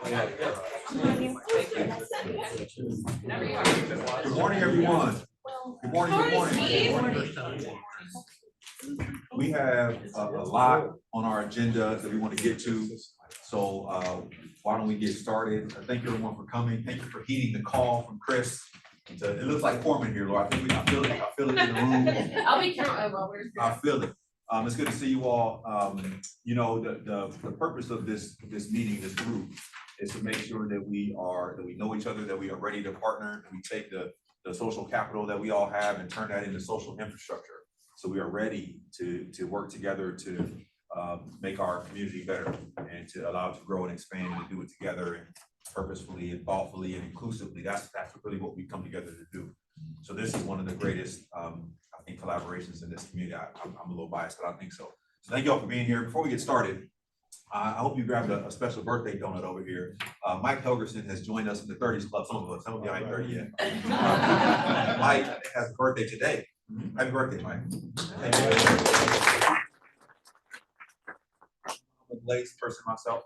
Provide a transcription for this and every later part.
Good morning, everyone. Good morning, good morning. We have a lot on our agenda that we want to get to. So why don't we get started? Thank you everyone for coming. Thank you for heeding the call from Chris. It looks like Foreman here, Laura. I think I feel it in the room. I'll be counting while we're here. I feel it. It's good to see you all. You know, the purpose of this meeting, this group, is to make sure that we know each other, that we are ready to partner, that we take the social capital that we all have and turn that into social infrastructure. So we are ready to work together to make our community better and to allow it to grow and expand and to do it together and purposefully and thoughtfully and inclusively. That's really what we come together to do. So this is one of the greatest, I think, collaborations in this community. I'm a little biased, but I think so. So thank you all for being here. Before we get started, I hope you grabbed a special birthday donut over here. Mike Helgerson has joined us in the 30s Club. Some of you ain't 30 yet. Mike has a birthday today. Happy birthday, Mike. Thank you. I'm a lazy person myself.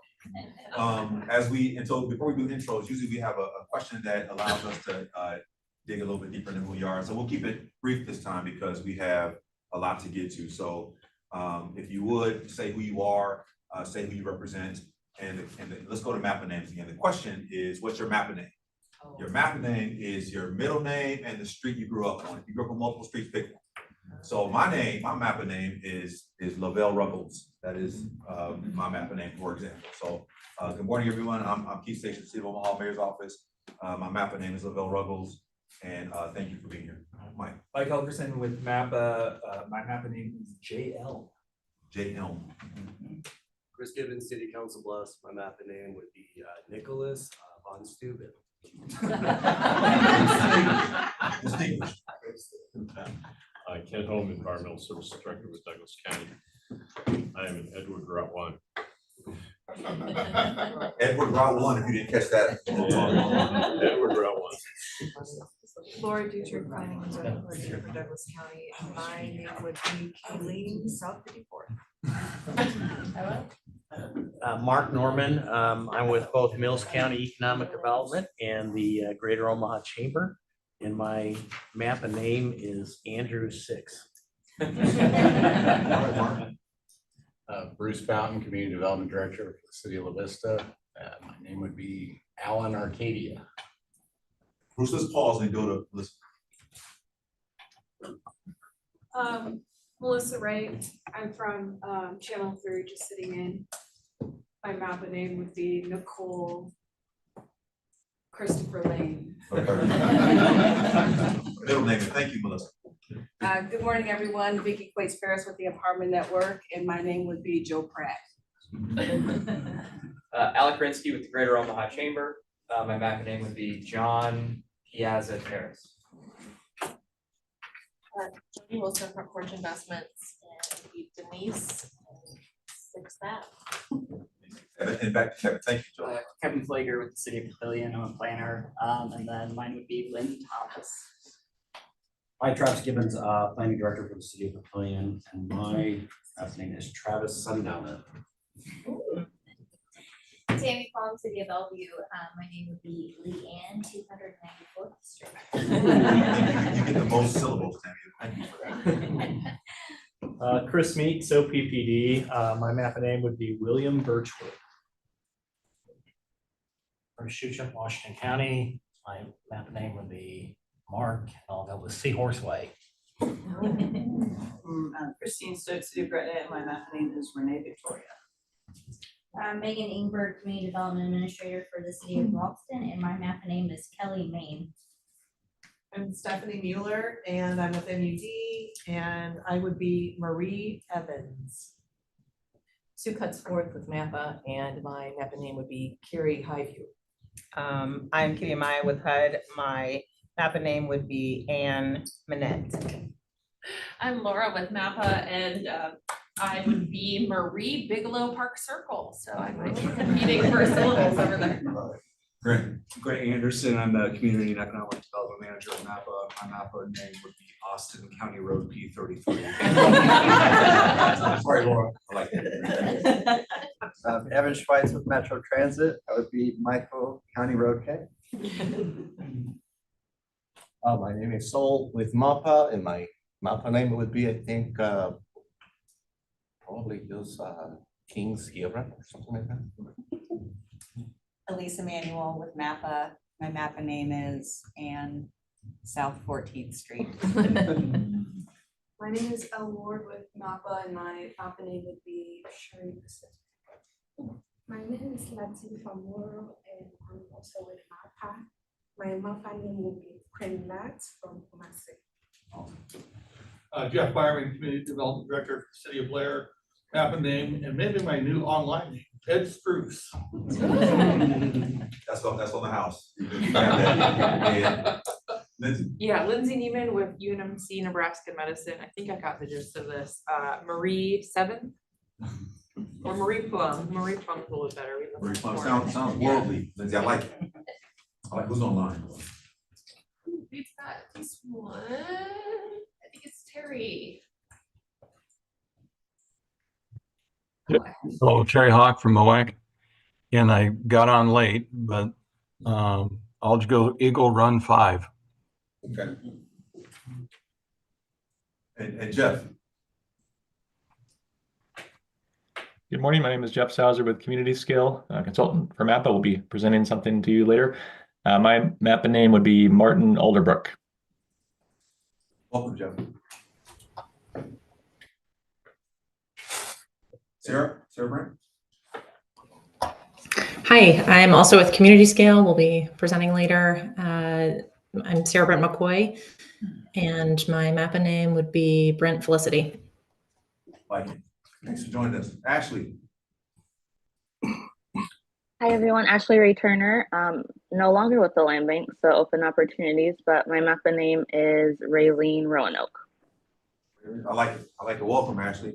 Before we do intros, usually we have a question that allows us to dig a little bit deeper into who we are. So we'll keep it brief this time because we have a lot to get to. So if you would say who you are, say who you represent, and let's go to MAPA names again. The question is, what's your MAPA name? Your MAPA name is your middle name and the street you grew up on. If you grew up on multiple streets, pick one. So my MAPA name is Lavelle Ruggles. That is my MAPA name, for example. So good morning, everyone. I'm Keith Station, City of Omaha Mayor's Office. My MAPA name is Lavelle Ruggles, and thank you for being here. Mike Helgerson with MAPA. My MAPA name is JL. JL. Chris Gibbons, City Council Bluffs. My MAPA name would be Nicholas von Steuben. Distinguished. Kent Holm, Environmental Services Director with Douglas County. I am an Edward Route 1. Edward Route 1, if you didn't catch that. Edward Route 1. Laura Dietrich, Planning and Zoning Coordinator for Douglas County. And my name would be Kayleen, South 54. Mark Norman. I'm with both Mills County Economic Development and the Greater Omaha Chamber. And my MAPA name is Andrew 6. Bruce Fountain, Community Development Director for the City of La Vista. My name would be Alan Arcadia. Bruce, let's pause and go to listen. Melissa Ray. I'm from Channel 3, just sitting in. My MAPA name would be Nicole Christopher Lane. Okay. Middle name. Thank you, Melissa. Good morning, everyone. Vicki Quates Ferris with the Apartment Network, and my name would be Joe Pratt. Alec Rinsky with the Greater Omaha Chamber. My MAPA name would be John Piazza Harris. Jody Wilson from Forge Investments, and Denise, 6th Ave. And back to Kevin. Thank you, Joe. Kevin Flager with the City of Papillion. I'm a planner. And then mine would be Lynn Thomas. Hi, Travis Gibbons, Planning Director for the City of Papillion, and my last name is Travis Sundowner. Tammy Palm, City of Bellevue. My name would be Leanne, 294th Street. You get the most syllables, Tammy. Thank you for that. Chris Meeks, OPPD. My MAPA name would be William Birchwood. From Shusha, Washington County. My MAPA name would be Mark. I'll go with Seahorse Way. Christine Stokes, City of Gretna, and my MAPA name is Renee Victoria. Megan Ingberg, Community Development Administrator for the City of Ralston, and my MAPA name is Kelly Main. I'm Stephanie Mueller, and I'm with MUD, and I would be Marie Evans. Sue Cutsforth with MAPA, and my MAPA name would be Carrie Highview. I'm Kitty Amaya with HUD. My MAPA name would be Anne Manette. I'm Laura with MAPA, and I would be Marie Bigelow Park Circle. So I might be competing for syllables over there. Grant Anderson. I'm the Community and Economic Development Manager of MAPA. My MAPA name would be Austin County Road P33. Sorry, Laura. I like it. Evan Schweitz with Metro Transit. That would be Michael County Road K. My name is Sol with MAPA, and my MAPA name would be, I think, probably just King's Sierra or something like that. Elisa Manuel with MAPA. My MAPA name is Ann South 14th Street. My name is Elle Ward with MAPA, and my MAPA name would be Sherry. My name is Latin Famoro, and I'm also with MAPA. My MAPA name will be Quinn Nat from Kumasi. Jeff Byron, Community Development Director for the City of Blair, MAPA name, and maybe my new online name, Ed Spruce. That's on the house. You can have that. Yeah. Lindsay? Yeah, Lindsay Neiman with UNMC Nebraska Medicine. I think I got the gist of this. Marie Seventh or Marie Plum. Marie Plum's a little better. Marie Plum sounds worldly, Lindsay. I like it. I like who's online. We've got this one. I think it's Terry. Hello, Terry Hawk from Moac. And I got on late, but I'll just go Eagle Run 5. Okay. And Jeff? Good morning. My name is Jeff Sauser with Community Scale, consultant for MAPA. We'll be presenting something to you later. My MAPA name would be Martin Alderbrook. Welcome, Jeff. Sarah Brent? Hi, I'm also with Community Scale. We'll be presenting later. I'm Sarah Brent McCoy, and my MAPA name would be Brent Felicity. Like it. Thanks for joining us. Ashley? Hi everyone, Ashley Ray Turner. No longer with the Land Bank, so open opportunities, but my MAPA name is Raylene Roanoke. I like it. I like it. Welcome, Ashley.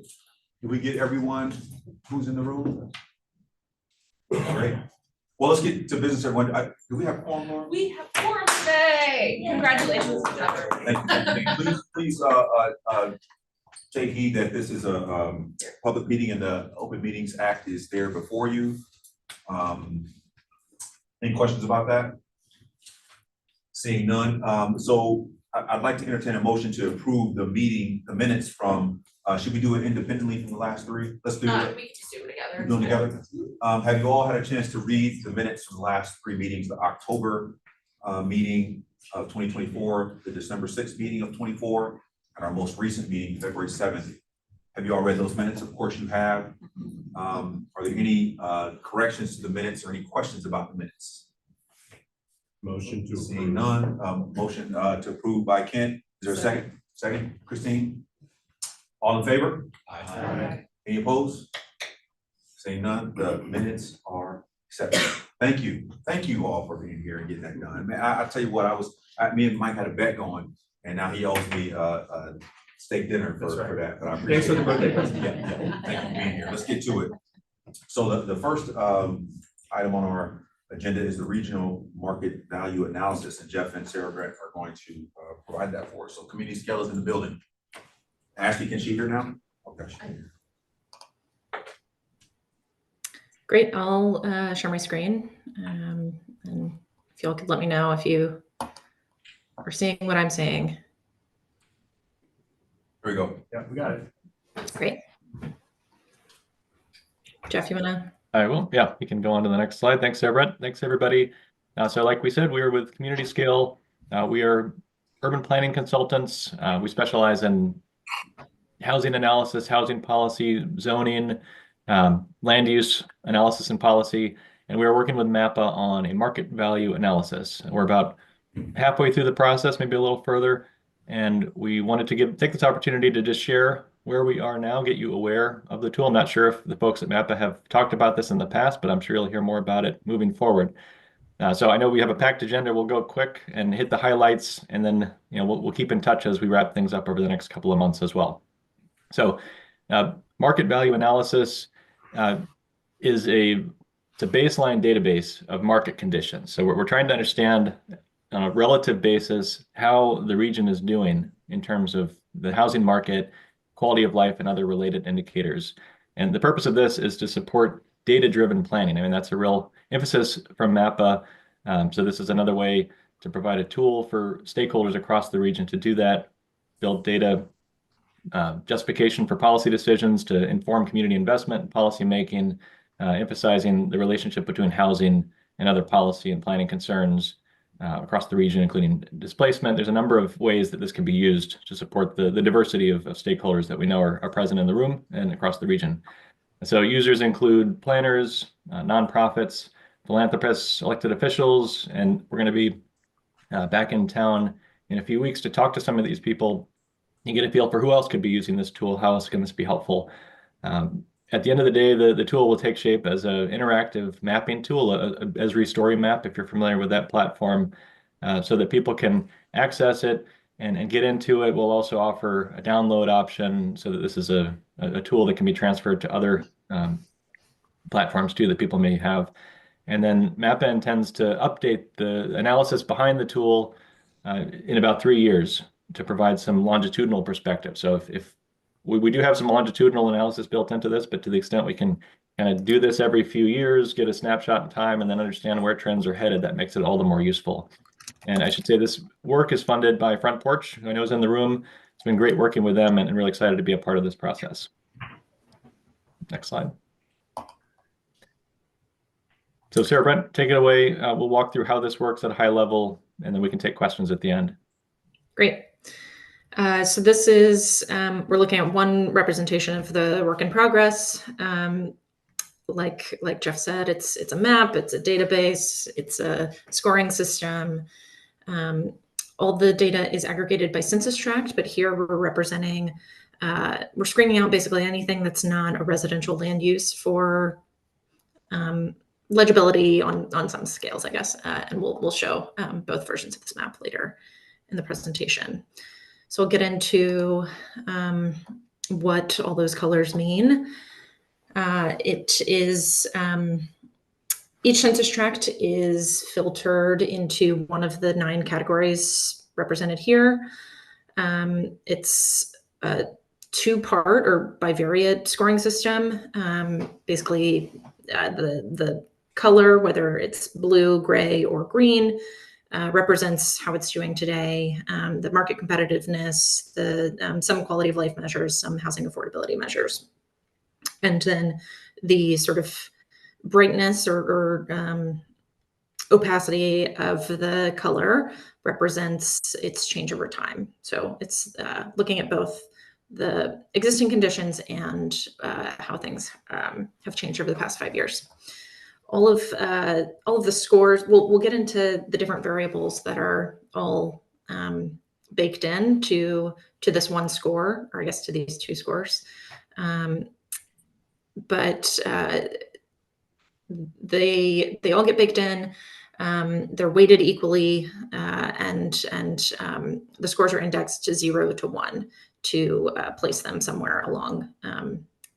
Did we get everyone who's in the room? Great. Well, let's get to business, everyone. Do we have quorum, Laura? We have quorum today. Congratulations, Trevor. Thank you. Please take heed that this is a public meeting and the Open Meetings Act is there before you. Any questions about that? Seeing none. So I'd like to entertain a motion to approve the minutes from, should we do it independently from the last three? Let's do it. We can just do it together. Do them together. Have you all had a chance to read the minutes from the last three meetings, the October meeting of 2024, the December 6th meeting of 24, and our most recent meeting, February 7th? Have you all read those minutes? Of course you have. Are there any corrections to the minutes or any questions about the minutes? Motion to Seeing approve. none, motion to approve by Kent. Is there a second? Second, Christine? All in favor? Aye. Any opposed? Seeing none, the minutes are accepted. Thank you. Thank you all for being here and getting that done. Man, I tell you what, me and Mike had a bet going, and now he owes me a steak dinner for that. But I appreciate Thanks for the it. birthday present. Yeah. Thank you for being here. Let's get to it. So the first item on our agenda is the regional market value analysis, and Jeff and Sarah Brett are going to provide that for us. So Community Scale is in the building. Ashley, can she hear now? Okay. Great, I'll share my screen. And if y'all could let me know if you are seeing what I'm seeing. Here we go. Yeah, we got it. Great. Jeff, you wanna? I will. Yeah, we can go on to the next slide. Thanks, Sarah Brett. Thanks, everybody. So like we said, we are with Community Scale. We are urban planning consultants. We specialize in housing analysis, housing policy, zoning, land use analysis and policy. And we are working with MAPA on a market value analysis. We're about halfway through the process, maybe a little further. And we wanted to take this opportunity to just share where we are now, get you aware of the tool. I'm not sure if the folks at MAPA have talked about this in the past, but I'm sure you'll hear more about it moving forward. So I know we have a packed agenda. We'll go quick and hit the highlights, and then we'll keep in touch as we wrap things up over the next couple of months as well. So market value analysis is a baseline database of market conditions. So we're trying to understand on a relative basis how the region is doing in terms of the housing market, quality of life, and other related indicators. And the purpose of this is to support data-driven planning. I mean, that's a real emphasis from MAPA. So this is another way to provide a tool for stakeholders across the region to do that, build data justification for policy decisions, to inform community investment policy making, emphasizing the relationship between housing and other policy and planning concerns across the region, including displacement. There's a number of ways that this can be used to support the diversity of stakeholders that we know are present in the room and across the region. And so users include planners, nonprofits, philanthropists, elected officials, and we're going to be back in town in a few weeks to talk to some of these people. You get a feel for who else could be using this tool, how else can this be helpful. At the end of the day, the tool will take shape as an interactive mapping tool, a Esri story map, if you're familiar with that platform, so that people can access it and get into it. We'll also offer a download option so that this is a tool that can be transferred to other platforms too that people may have. And then MAPA intends to update the analysis behind the tool in about 3 years to provide some longitudinal perspective. So if we do have some longitudinal analysis built into this, but to the extent we can kind of do this every few years, get a snapshot in time, and then understand where trends are headed, that makes it all the more useful. And I should say this work is funded by Front Porch, who I know is in the room. It's been great working with them and really excited to be a part of this process. Next slide. So Sarah Brent, take it away. We'll walk through how this works at a high level, and then we can take questions at the end. Great. So this is, we're looking at one representation of the work in progress. Like Jeff said, it's a map, it's a database, it's a scoring system. All the data is aggregated by census tract, but here we're representing, we're screening out basically anything that's not a residential land use for legibility on some scales, I guess. And we'll show both versions of this map later in the presentation. So we'll get into what all those colors mean. It is, each census tract is filtered into one of the 9 categories represented here. It's a 2-part or bivariate scoring system. Basically, the color, whether it's blue, gray, or green, represents how it's doing today, the market competitiveness, the some quality of life measures, some housing affordability measures. And then the sort of brightness or opacity of the color represents its change over time. So it's looking at both the existing conditions and how things have changed over the past 5 years. All of the scores, we'll get into the different variables that are all baked in to this one score, or I guess to these 2 scores. But they all get baked in. They're weighted equally, and the scores are indexed to 0 to 1 to place them somewhere along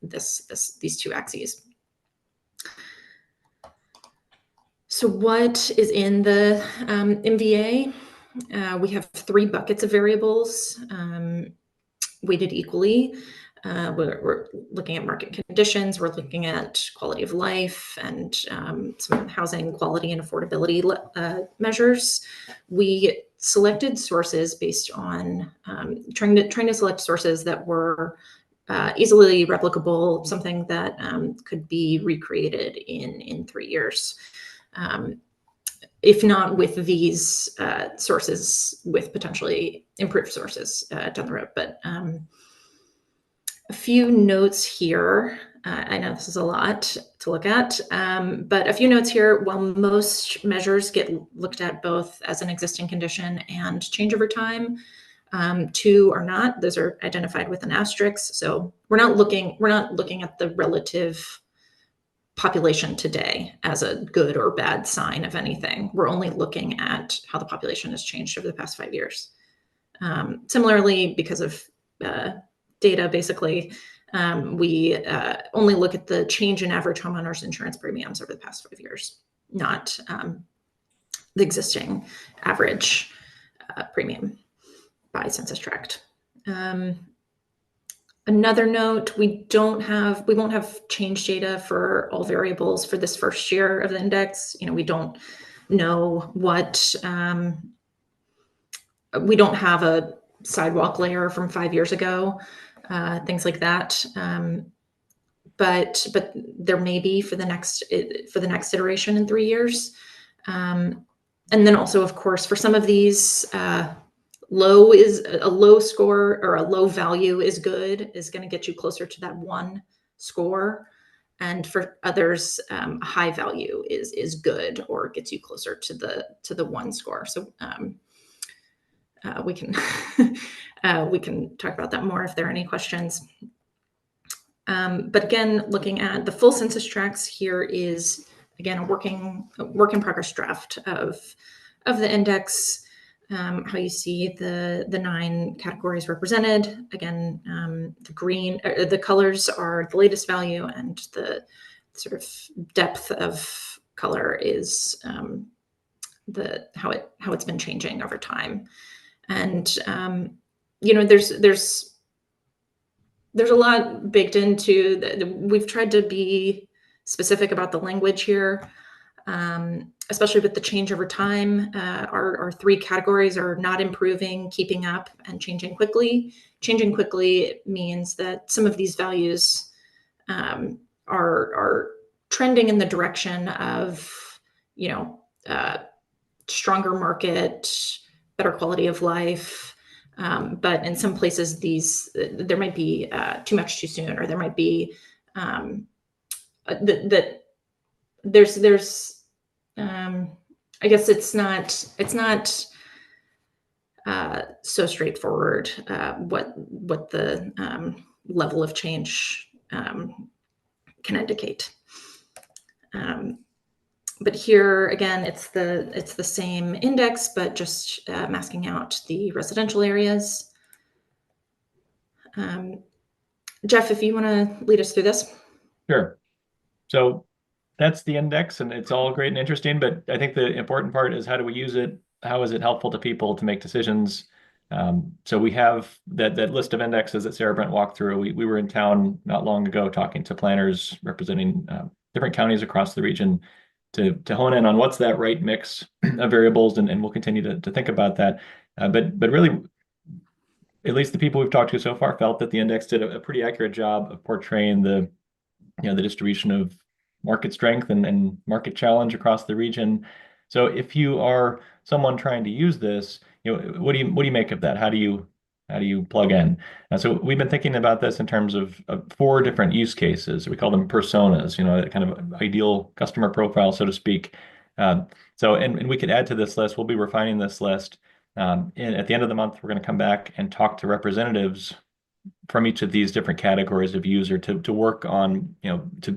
these 2 axes. So what is in the MVA? We have 3 buckets of variables weighted equally. We're looking at market conditions, we're looking at quality of life, and some housing quality and affordability measures. We selected sources based on trying to select sources that were easily replicable, something that could be recreated in 3 years. If not with these sources, with potentially improved sources down the road. But a few notes here. I know this is a lot to look at, but a few notes here. While most measures get looked at both as an existing condition and change over time, 2 are not. Those are identified with an asterisk. So we're not looking at the relative population today as a good or bad sign of anything. We're only looking at how the population has changed over the past 5 years. Similarly, because of data, basically, we only look at the change in average homeowners insurance premiums over the past 5 years, not the existing average premium by census tract. Another note, we won't have change data for all variables for this first year of the index. We don't know what, we don't have a sidewalk layer from 5 years ago, things like that. But there may be for the next iteration in 3 years. And then also, of course, for some of these, low score or a low value is good, is going to get you closer to that 1 score. And for others, high value is good or gets you closer to the 1 score. So we can we can talk about that more if there are any questions. But again, looking at the full census tracts, here is again a work in progress draft of the index. How you see the 9 categories represented. Again, the green, the colors are the latest value, and the sort of depth of color is how it's been changing over time. And there's a lot baked into we've tried to be specific about the language here. Especially with the change over time, our 3 categories are not improving, keeping up, and changing quickly. Changing quickly means that some of these values are trending in the direction of, stronger market, better quality of life. But in some places, there might be too much too soon, or there might be there's I guess it's not so straightforward what the level of change can indicate. But here again, it's the same index, but just masking out the residential areas. Jeff, if you want to lead us through this. Sure. So that's the index, and it's all great and interesting, but I think the important part is how do we use it? How is it helpful to people to make decisions? So we have that list of indexes that Sarah Brent walked through. We were in town not long ago talking to planners representing different counties across the region to hone in on what's that right mix of variables, and we'll continue to think about that. But really, at least the people we've talked to so far felt that the index did a pretty accurate job of portraying the distribution of market strength and market challenge across the region. So if you are someone trying to use this, what do you make of that? How do you plug in? So we've been thinking about this in terms of 4 different use cases. We call them personas, kind of ideal customer profile, so to speak. So we could add to this list. We'll be refining this list. And at the end of the month, we're going to come back and talk to representatives from each of these different categories of user to work on, to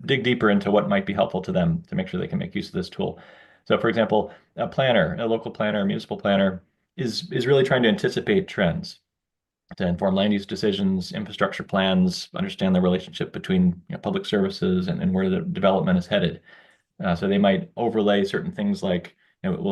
dig deeper into what might be helpful to them to make sure they can make use of this tool. So for example, a local planner, a municipal planner is really trying to anticipate trends to inform land use decisions, infrastructure plans, understand the relationship between public services and where the development is headed. So they might overlay certain things like,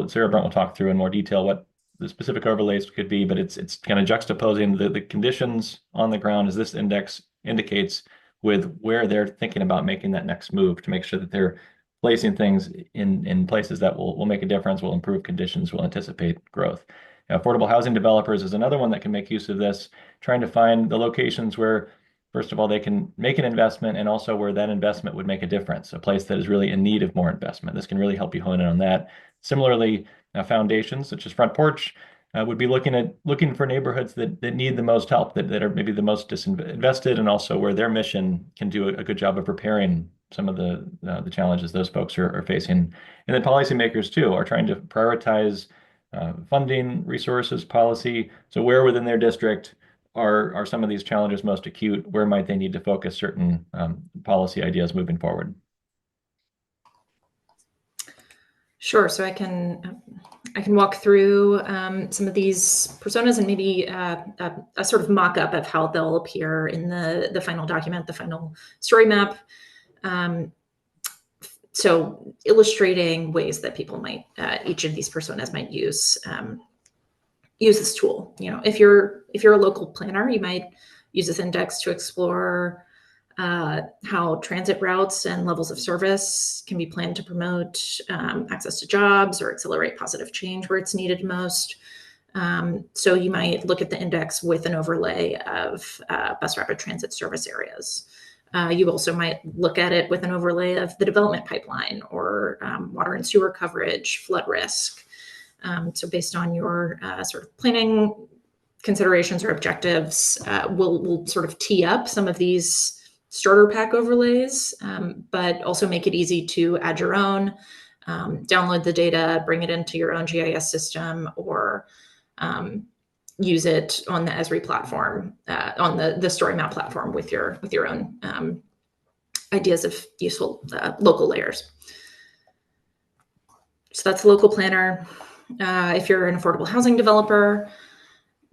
Sarah Brent will talk through in more detail what the specific overlays could be, but it's kind of juxtaposing the conditions on the ground as this index indicates with where they're thinking about making that next move to make sure that they're placing things in places that will make a difference, will improve conditions, will anticipate growth. Affordable housing developers is another one that can make use of this, trying to find the locations where, first of all, they can make an investment, and also where that investment would make a difference, a place that is really in need of more investment. This can really help you hone in on that. Similarly, foundations such as Front Porch would be looking for neighborhoods that need the most help, that are maybe the most disinvested, and also where their mission can do a good job of preparing some of the challenges those folks are facing. And then policymakers too are trying to prioritize funding, resources, policy. So where within their district are some of these challenges most acute? Where might they need to focus certain policy ideas moving forward? Sure. So I can walk through some of these personas and maybe a sort of mock-up of how they'll appear in the final document, the final story map. So illustrating ways that people might, each of these personas might use use this tool. You know, if you're a local planner, you might use this index to explore how transit routes and levels of service can be planned to promote access to jobs or accelerate positive change where it's needed most. So you might look at the index with an overlay of bus rapid transit service areas. You also might look at it with an overlay of the development pipeline or water and sewer coverage, flood risk. So based on your sort of planning considerations or objectives, we'll sort of tee up some of these starter pack overlays, but also make it easy to add your own, download the data, bring it into your own GIS system, or use it on the Esri platform, on the story map platform with your own ideas of useful local layers. So that's the local planner. If you're an affordable housing developer,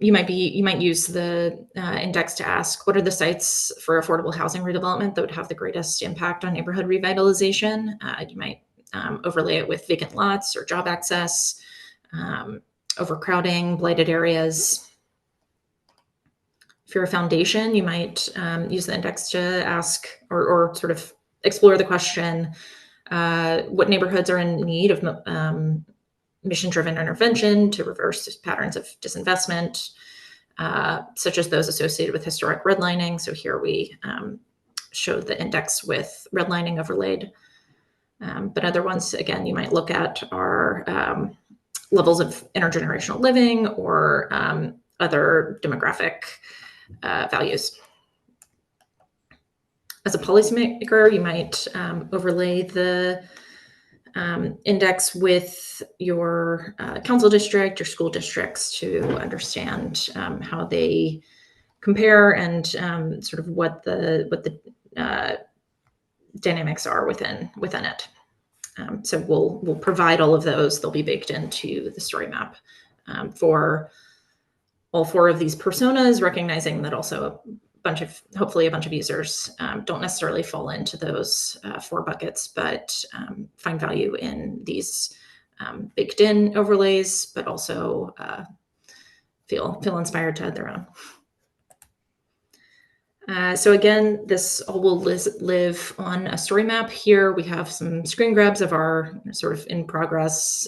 you might use the index to ask, what are the sites for affordable housing redevelopment that would have the greatest impact on neighborhood revitalization? You might overlay it with vacant lots or job access, overcrowding, blighted areas. If you're a foundation, you might use the index to ask or sort of explore the question, what neighborhoods are in need of mission-driven intervention to reverse patterns of disinvestment, such as those associated with historic redlining. So here we showed the index with redlining overlaid. But other ones, again, you might look at are levels of intergenerational living or other demographic values. As a policymaker, you might overlay the index with your council district, your school districts to understand how they compare and sort of what the dynamics are within it. So we'll provide all of those. They'll be baked into the story map for all 4 of these personas, recognizing that also hopefully a bunch of users don't necessarily fall into those 4 buckets, but find value in these baked in overlays, but also feel inspired to add their own. So again, this all will live on a story map. Here we have some screen grabs of our sort of in progress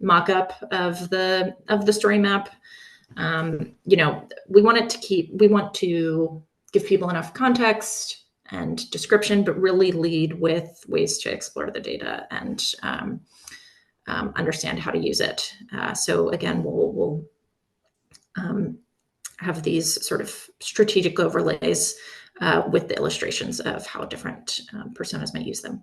mock-up of the story map. You know, we want to give people enough context and description, but really lead with ways to explore the data and understand how to use it. So again, we'll have these sort of strategic overlays with the illustrations of how different personas might use them.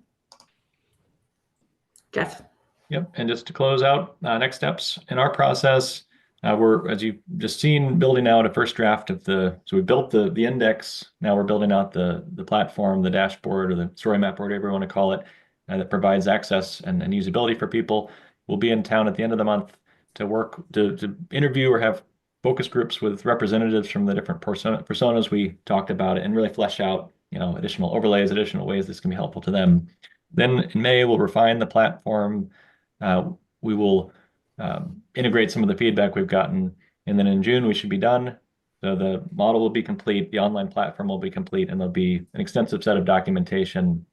Jeff? Yep, and just to close out, next steps in our process, we're, as you've just seen, building out a first draft of so we built the index, now we're building out the platform, the dashboard, or the story map, or whatever you want to call it, that provides access and usability for people. We'll be in town at the end of the month to work, to interview or have focus groups with representatives from the different personas we talked about and really flesh out, you know, additional overlays, additional ways this can be helpful to them. Then in May, we'll refine the platform. We will integrate some of the feedback we've gotten, and then in June we should be done. So the model will be complete, the online platform will be complete, and there'll be an extensive set of documentation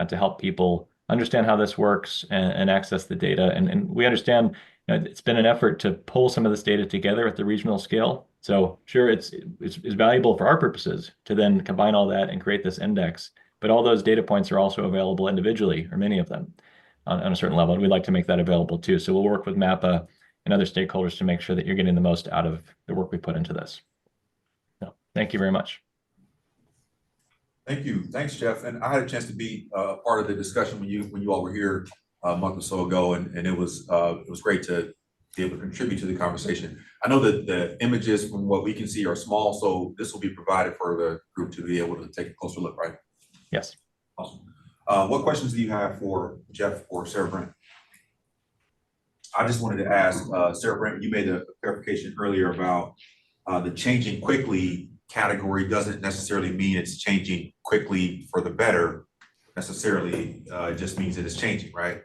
to help people understand how this works and access the data. And we understand, you know, it's been an effort to pull some of this data together at the regional scale. So sure, it's valuable for our purposes to then combine all that and create this index, but all those data points are also available individually, or many of them, on a certain level. And we'd like to make that available too. So we'll work with MAPA and other stakeholders to make sure that you're getting the most out of the work we put into this. So thank you very much. Thank you. Thanks, Jeff. And I had a chance to be part of the discussion when you all were here a month or so ago, and it was great to be able to contribute to the conversation. I know that the images from what we can see are small, so this will be provided for the group to be able to take a closer look, right? Yes. Awesome. What questions do you have for Jeff or Sarah Brent? I just wanted to ask, Sarah Brent, you made a clarification earlier about the changing quickly category doesn't necessarily mean it's changing quickly for the better necessarily. It just means that it's changing, right?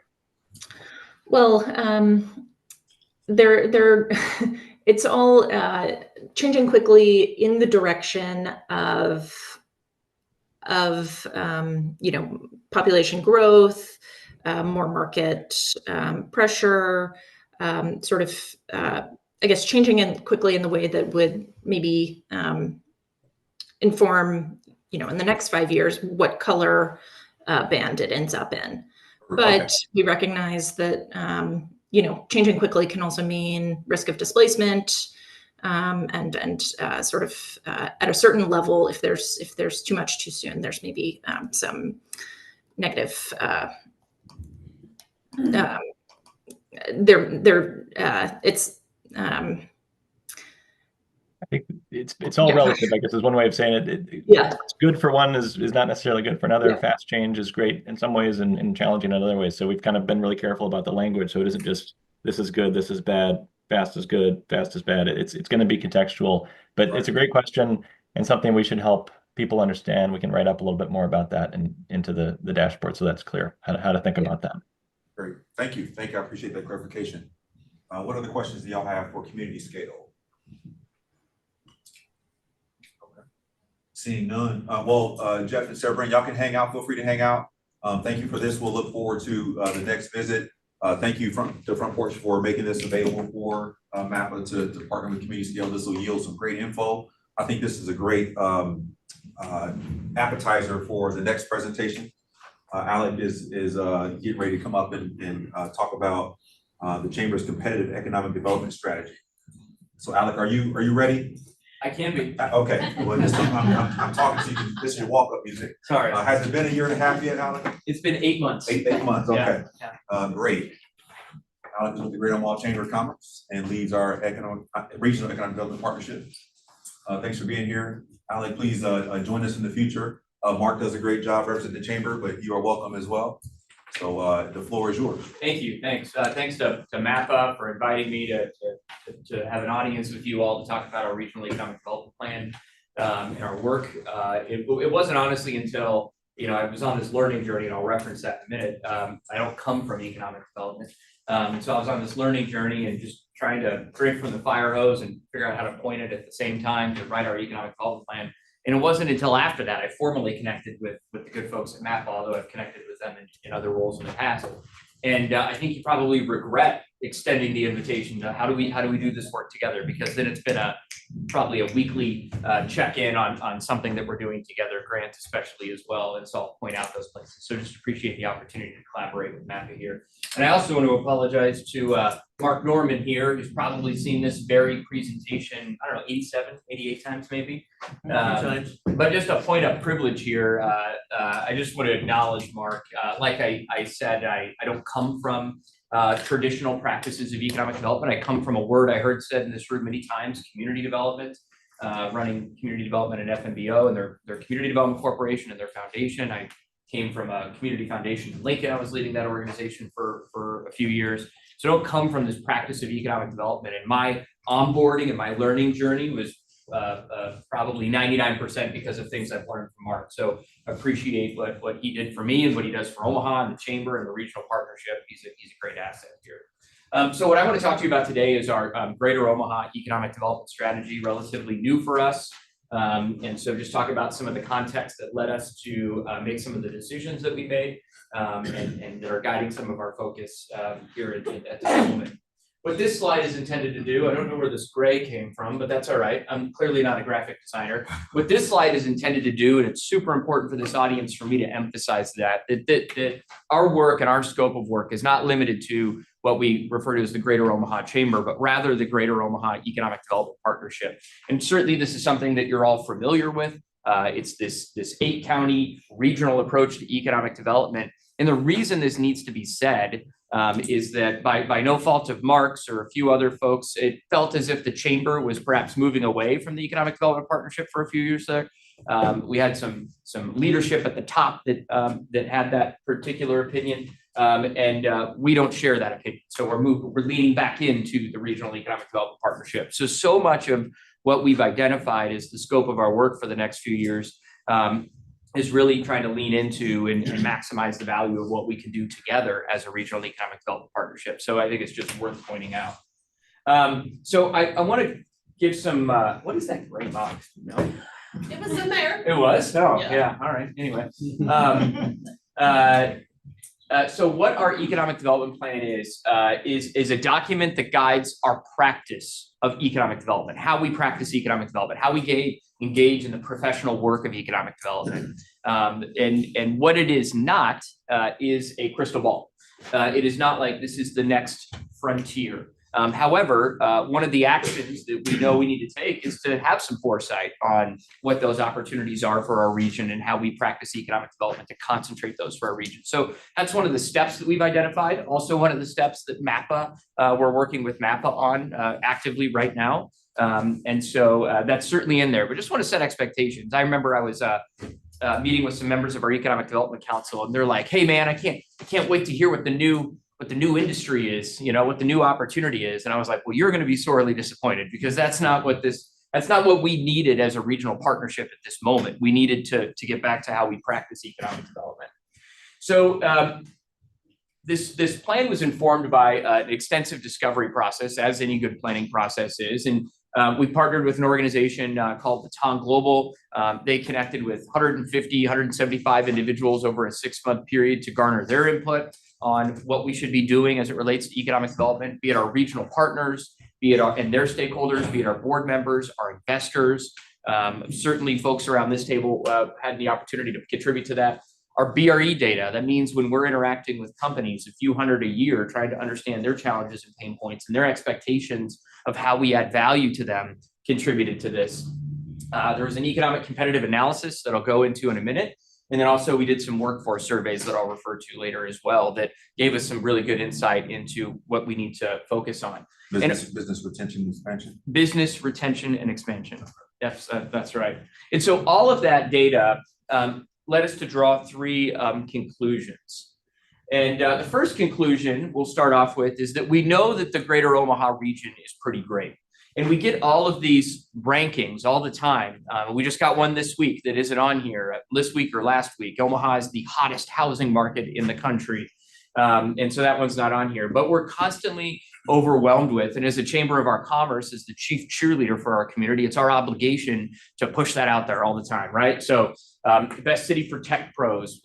Well, it's all changing quickly in the direction of population growth, more market pressure, sort of, I guess, changing in quickly in the way that would maybe inform, in the next 5 years, what color band it ends up in. But we recognize that, changing quickly can also mean risk of displacement, and sort of at a certain level, if there's too much too soon, there's maybe some negative. It's. I think it's all relative, I guess is one way of saying it. Yeah. It's good for one is not necessarily good for another. Yeah. Fast change is great in some ways and challenging in other ways. So we've kind of been really careful about the language. So it isn't just this is good, this is bad, fast is good, fast is bad. It's going to be contextual, but it's a great question and something we should help people understand. We can write up a little bit more about that and into the dashboard so that's clear how to think about that. Great, thank you. I appreciate that clarification. What other questions do y'all have for community scale? Seeing none. Jeff and Sarah Brand, y'all can hang out. Feel free to hang out. Thank you for this. We'll look forward to the next visit. Thank you to Front Porch for making this available for MAPA to partner with Community Scale. This will yield some great info. I think this is a great appetizer for the next presentation. Alec is getting ready to come up and talk about the Chamber's competitive economic development strategy. So Alec, are you ready? I can be. Okay, well, I'm talking to you. This is your walk-up music. Sorry. Has it been a year and a half yet, Alec? It's been 8 months. Eight months, okay. Yeah. Great. Alec is with the Greater Omaha Chamber of Commerce and leads our regional economic development partnership. Thanks for being here. Alec, please join us in the future. Mark does a great job representing the Chamber, but you are welcome as well. So the floor is yours. Thank you. Thanks. Thanks to MAPA for inviting me to have an audience with you all to talk about our regional economic development plan and our work. It wasn't honestly until I was on this learning journey, and I'll reference that in a minute. I don't come from economic development, so I was on this learning journey and just trying to drink from the fire hose and figure out how to point it at the same time to write our economic development plan. And it wasn't until after that I formally connected with the good folks at MAPA, although I've connected with them in other roles in the past. And I think you probably regret extending the invitation to how do we do this work together, because then it's been probably a weekly check-in on something that we're doing together, Grant especially as well. And so I'll point out those places. So just appreciate the opportunity to collaborate with MAPA here. And I also want to apologize to Mark Norman here, who's probably seen this very presentation, I don't know, 87, 88 times maybe. But just a point of privilege here, I just want to acknowledge Mark. Like I said, I don't come from traditional practices of economic development. I come from a word I heard said in this room many times, community development, running community development at FMBO and their community development corporation and their foundation. I came from a community foundation in Lincoln. I was leading that organization for a few years. So I don't come from this practice of economic development, and my onboarding and my learning journey was probably 99% because of things I've learned from Mark. So appreciate what he did for me and what he does for Omaha and the Chamber and the regional partnership. He's a great asset here. So what I want to talk to you about today is our Greater Omaha Economic Development Strategy, relatively new for us. And so just talk about some of the context that led us to make some of the decisions that we made and that are guiding some of our focus here at this moment. What this slide is intended to do, I don't know where this gray came from, but that's all right. I'm clearly not a graphic designer. What this slide is intended to do, and it's super important for this audience for me to emphasize that our work and our scope of work is not limited to what we refer to as the Greater Omaha Chamber, but rather the Greater Omaha Economic Development Partnership. And certainly this is something that you're all familiar with. It's this 8-county regional approach to economic development. And the reason this needs to be said is that by no fault of Mark's or a few other folks, it felt as if the Chamber was perhaps moving away from the Economic Development Partnership for a few years there. We had some leadership at the top that had that particular opinion, and we don't share that opinion. So we're leaning back into the Regional Economic Development Partnership. So much of what we've identified as the scope of our work for the next few years is really trying to lean into and maximize the value of what we can do together as a regional economic development partnership. So I think it's just worth pointing out. So I want to give some, what is that gray box? No, It was in there. it was? Oh, Yeah. yeah, all right, anyway. So what our economic development plan is a document that guides our practice of economic development, how we practice economic development, how we engage in the professional work of economic development. And what it is not is a crystal ball. It is not like this is the next frontier. However, one of the actions that we know we need to take is to have some foresight on what those opportunities are for our region and how we practice economic development to concentrate those for our region. So that's one of the steps that we've identified. Also, one of the steps that MAPA, we're working with MAPA on actively right now. And so that's certainly in there, but just want to set expectations. I remember I was meeting with some members of our Economic Development Council, and they're like, "Hey, man, I can't wait to hear what the new industry is, you know, what the new opportunity is." And I was like, well, you're going to be sorely disappointed, because that's not what we needed as a regional partnership at this moment. We needed to get back to how we practice economic development. So this plan was informed by an extensive discovery process, as any good planning process is. And we partnered with an organization called the Baton Global. They connected with 150, 175 individuals over a 6-month period to garner their input on what we should be doing as it relates to economic development, be it our regional partners, be it and their stakeholders, be it our board members, our investors. Certainly folks around this table had the opportunity to contribute to that. Our BRE data, that means when we're interacting with companies, a few hundred a year, trying to understand their challenges and pain points and their expectations of how we add value to them, contributed to this. There was an economic competitive analysis that I'll go into in a minute. And then also we did some workforce surveys that I'll refer to later as well, that gave us some really good insight into what we need to focus on. Business retention and expansion. Business retention and expansion. That's right. And so all of that data led us to draw 3 conclusions. And the first conclusion we'll start off with is that we know that the greater Omaha region is pretty great. And we get all of these rankings all the time. We just got one this week that isn't on here, this week or last week. Omaha is the hottest housing market in the country. And so that one's not on here, but we're constantly overwhelmed with, and as a Chamber of our Commerce, as the chief cheerleader for our community, it's our obligation to push that out there all the time, right? So best city for tech pros,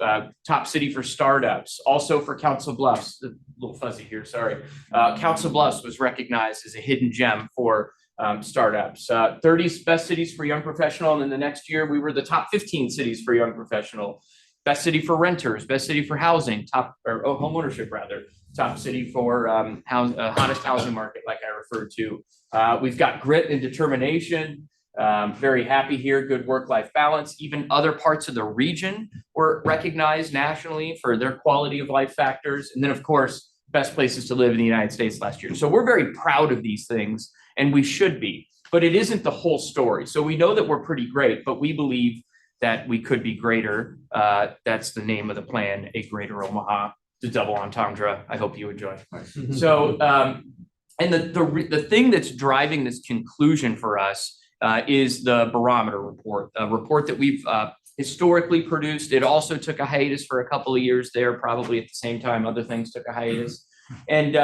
top city for startups, also for Council Bluffs, a little fuzzy here, sorry. Council Bluffs was recognized as a hidden gem for startups, 30 best cities for young professional. And then the next year we were the top 15 cities for young professional, best city for renters, best city for housing, home ownership rather, top city for hottest housing market, like I referred to. We've got grit and determination, very happy here, good work-life balance. Even other parts of the region were recognized nationally for their quality of life factors. And then of course, best places to live in the United States last year. So we're very proud of these things, and we should be, but it isn't the whole story. So we know that we're pretty great, but we believe that we could be greater. That's the name of the plan, A Greater Omaha, the double entendre. I hope you enjoy. So, and the thing that's driving this conclusion for us is the barometer report, a report that we've historically produced. It also took a hiatus for a couple of years there, probably at the same time other things took a hiatus. And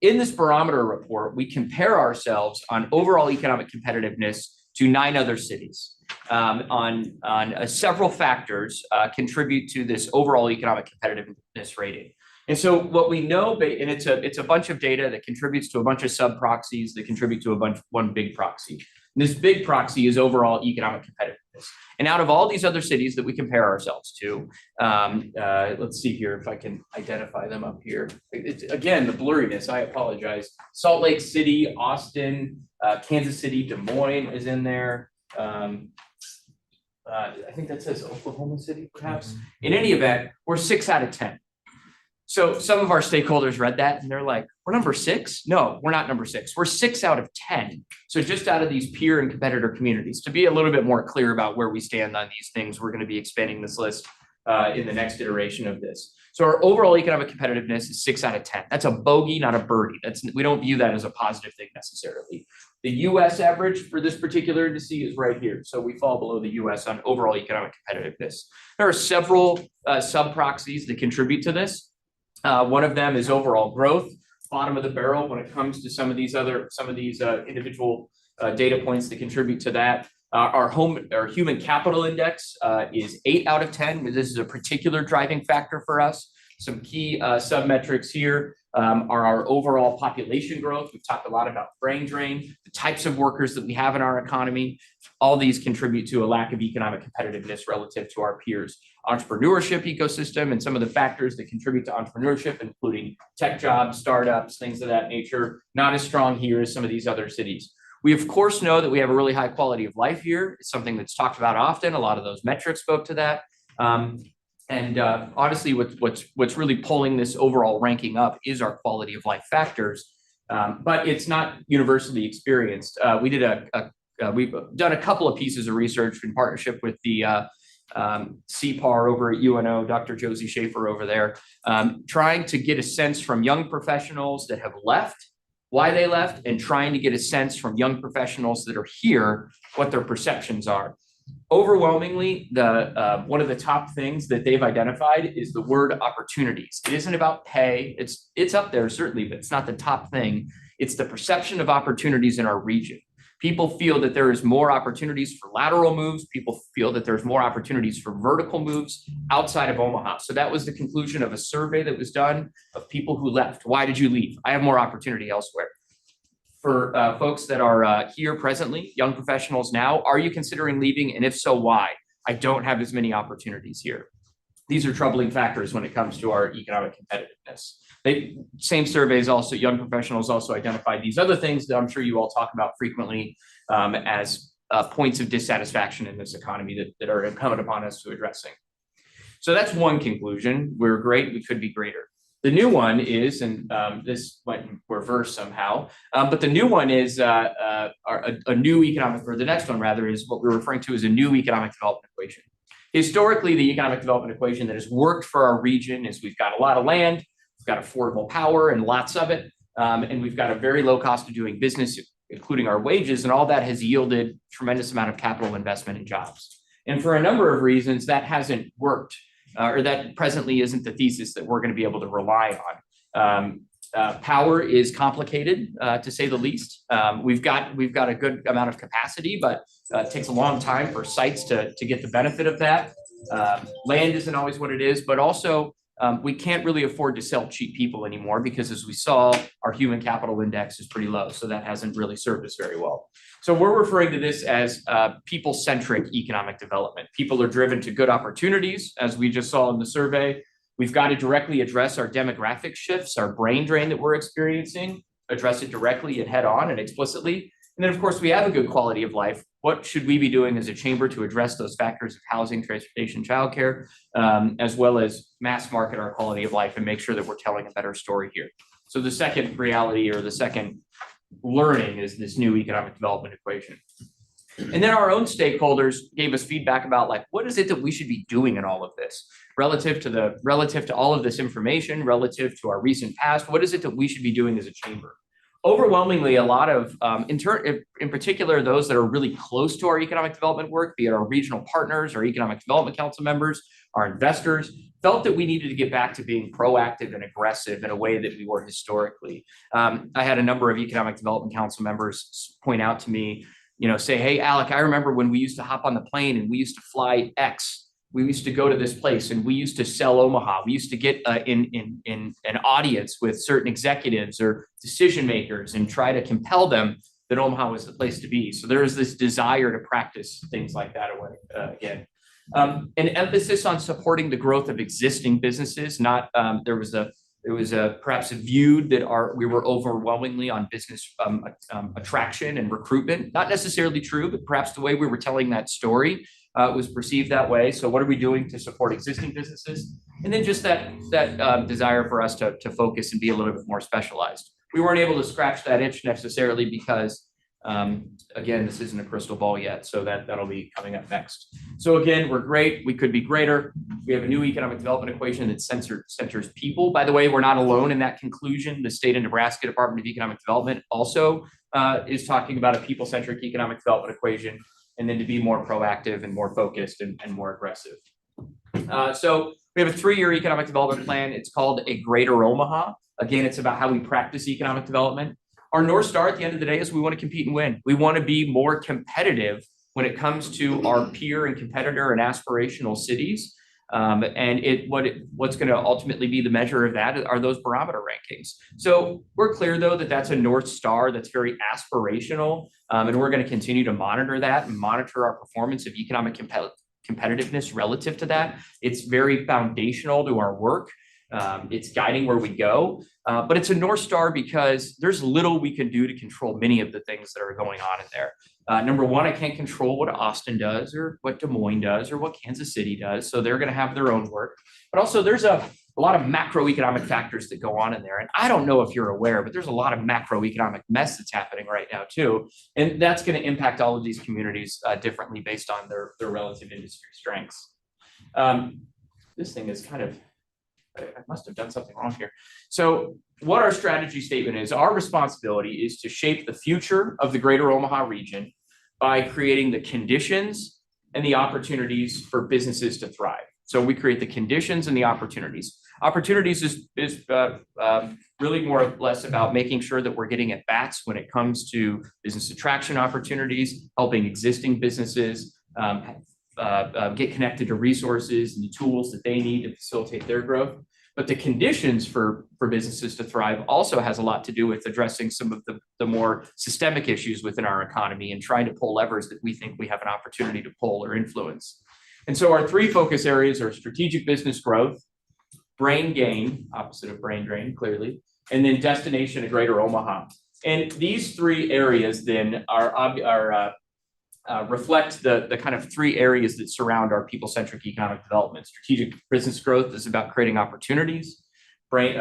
in this barometer report, we compare ourselves on overall economic competitiveness to 9 other cities. On several factors contribute to this overall economic competitiveness rating. And so what we know, and it's a bunch of data that contributes to a bunch of sub proxies that contribute to one big proxy. And this big proxy is overall economic competitiveness. And out of all these other cities that we compare ourselves to, let's see here if I can identify them up here. Again, the blurriness, I apologize. Salt Lake City, Austin, Kansas City, Des Moines is in there. I think that says Oklahoma City, perhaps. In any event, we're 6 out of 10. So some of our stakeholders read that and they're like, we're number 6? No, we're not number 6. We're 6 out of 10. So just out of these peer and competitor communities. To be a little bit more clear about where we stand on these things, we're going to be expanding this list in the next iteration of this. So our overall economic competitiveness is 6 out of 10. That's a bogey, not a birdie. We don't view that as a positive thing necessarily. The US average for this particular indice is right here. So we fall below the US on overall economic competitiveness. There are several sub proxies that contribute to this. One of them is overall growth. bottom of the barrel when it comes to some of these individual data points that contribute to that. Our human capital index is 8 out of 10. This is a particular driving factor for us. Some key sub-metrics here are our overall population growth. We've talked a lot about brain drain, the types of workers that we have in our economy. All these contribute to a lack of economic competitiveness relative to our peers. Entrepreneurship ecosystem and some of the factors that contribute to entrepreneurship, including tech jobs, startups, things of that nature, not as strong here as some of these other cities. We of course know that we have a really high quality of life here. It's something that's talked about often. A lot of those metrics spoke to that. Honestly, what's really pulling this overall ranking up is our quality of life factors, but it's not universally experienced. We've done a couple of pieces of research in partnership with the CPAR over at UNO, Dr. Josie Schaefer over there, trying to get a sense from young professionals that have left, why they left, and trying to get a sense from young professionals that are here, what their perceptions are. Overwhelmingly, one of the top things that they've identified is the word opportunities. It isn't about pay. It's up there certainly, but it's not the top thing. It's the perception of opportunities in our region. People feel that there is more opportunities for lateral moves. People feel that there's more opportunities for vertical moves outside of Omaha. So that was the conclusion of a survey that was done of people who left. Why did you leave? I have more opportunity elsewhere. For folks that are here presently, young professionals now, are you considering leaving? And if so, why? I don't have as many opportunities here. These are troubling factors when it comes to our economic competitiveness. Same surveys also, young professionals also identified these other things that I'm sure you all talk about frequently as points of dissatisfaction in this economy that are incumbent upon us to addressing. So that's one conclusion. We're great, we could be greater. The new one is, and this went in reverse somehow, but the new one is a new economic, or the next one rather, is what we're referring to as a new economic development equation. Historically, the economic development equation that has worked for our region is we've got a lot of land, we've got affordable power and lots of it, and we've got a very low cost of doing business, including our wages, and all that has yielded tremendous amount of capital investment in jobs. And for a number of reasons, that hasn't worked. Or that presently isn't the thesis that we're going to be able to rely on. Power is complicated, to say the least. We've got a good amount of capacity, but it takes a long time for sites to get the benefit of that. Land isn't always what it is, but also we can't really afford to sell cheap people anymore because, as we saw, our human capital index is pretty low. So that hasn't really served us very well. So we're referring to this as people-centric economic development. People are driven to good opportunities, as we just saw in the survey. We've got to directly address our demographic shifts, our brain drain that we're experiencing, address it directly and head on and explicitly. And then, of course, we have a good quality of life. What should we be doing as a chamber to address those factors of housing, transportation, childcare, as well as mass market our quality of life and make sure that we're telling a better story here? So the second reality, or the second learning, is this new economic development equation. And then our own stakeholders gave us feedback about, like, what is it that we should be doing in all of this relative to all of this information, relative to our recent past. What is it that we should be doing as a chamber? Overwhelmingly, a lot of, in particular, those that are really close to our economic development work, be it our regional partners, our economic development council members, our investors, felt that we needed to get back to being proactive and aggressive in a way that we were historically. I had a number of economic development council members point out to me, say, hey, Alec, I remember when we used to hop on the plane and we used to fly X. We used to go to this place and we used to sell Omaha. We used to get in an audience with certain executives or decision makers and try to compel them that Omaha was the place to be. So there is this desire to practice things like that again. An emphasis on supporting the growth of existing businesses. Not there was perhaps a view that we were overwhelmingly on business attraction and recruitment. Not necessarily true, but perhaps the way we were telling that story was perceived that way. So what are we doing to support existing businesses? And then just that desire for us to focus and be a little bit more specialized. We weren't able to scratch that itch necessarily because, again, this isn't a crystal ball yet. So that'll be coming up next. So again, we're great. We could be greater. We have a new economic development equation that centers people. By the way, we're not alone in that conclusion. The state of Nebraska Department of Economic Development also is talking about a people-centric economic development equation, and then to be more proactive and more focused and more aggressive. So we have a 3-year economic development plan. It's called A Greater Omaha. Again, it's about how we practice economic development. Our North Star at the end of the day is we want to compete and win. We want to be more competitive when it comes to our peer and competitor and aspirational cities. What's going to ultimately be the measure of that are those barometer rankings. So we're clear, though, that that's a North Star that's very aspirational, and we're going to continue to monitor that and monitor our performance of economic competitiveness relative to that. It's very foundational to our work. It's guiding where we go, but it's a North Star because there's little we can do to control many of the things that are going on in there. Number one, I can't control what Austin does or what Des Moines does or what Kansas City does. So they're going to have their own work. But also there's a lot of macroeconomic factors that go on in there. And I don't know if you're aware, but there's a lot of macroeconomic mess that's happening right now too. And that's going to impact all of these communities differently based on their relative industry strengths. This thing is kind of, I must have done something wrong here. So what our strategy statement is, our responsibility is to shape the future of the greater Omaha region by creating the conditions and the opportunities for businesses to thrive. So we create the conditions and the opportunities. Opportunities is really more or less about making sure that we're getting at bats when it comes to business attraction opportunities, helping existing businesses get connected to resources and the tools that they need to facilitate their growth. But the conditions for businesses to thrive also has a lot to do with addressing some of the more systemic issues within our economy and trying to pull levers that we think we have an opportunity to pull or influence. And so our three focus areas are strategic business growth, brain gain, opposite of brain drain, clearly, and then destination to greater Omaha. And these three areas then reflect the kind of three areas that surround our people-centric economic development. Strategic business growth is about creating opportunities. Brain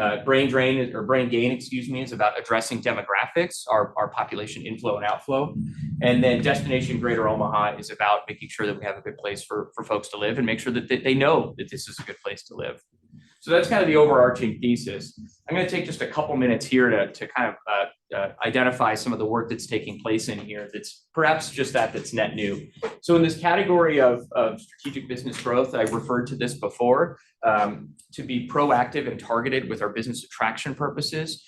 gain, is about addressing demographics, our population inflow and outflow. And then destination greater Omaha is about making sure that we have a good place for folks to live and make sure that they know that this is a good place to live. So that's kind of the overarching thesis. I'm going to take just a couple minutes here to kind of identify some of the work that's taking place in here that's perhaps just that's net new. So in this category of strategic business growth, I referred to this before, to be proactive and targeted with our business attraction purposes.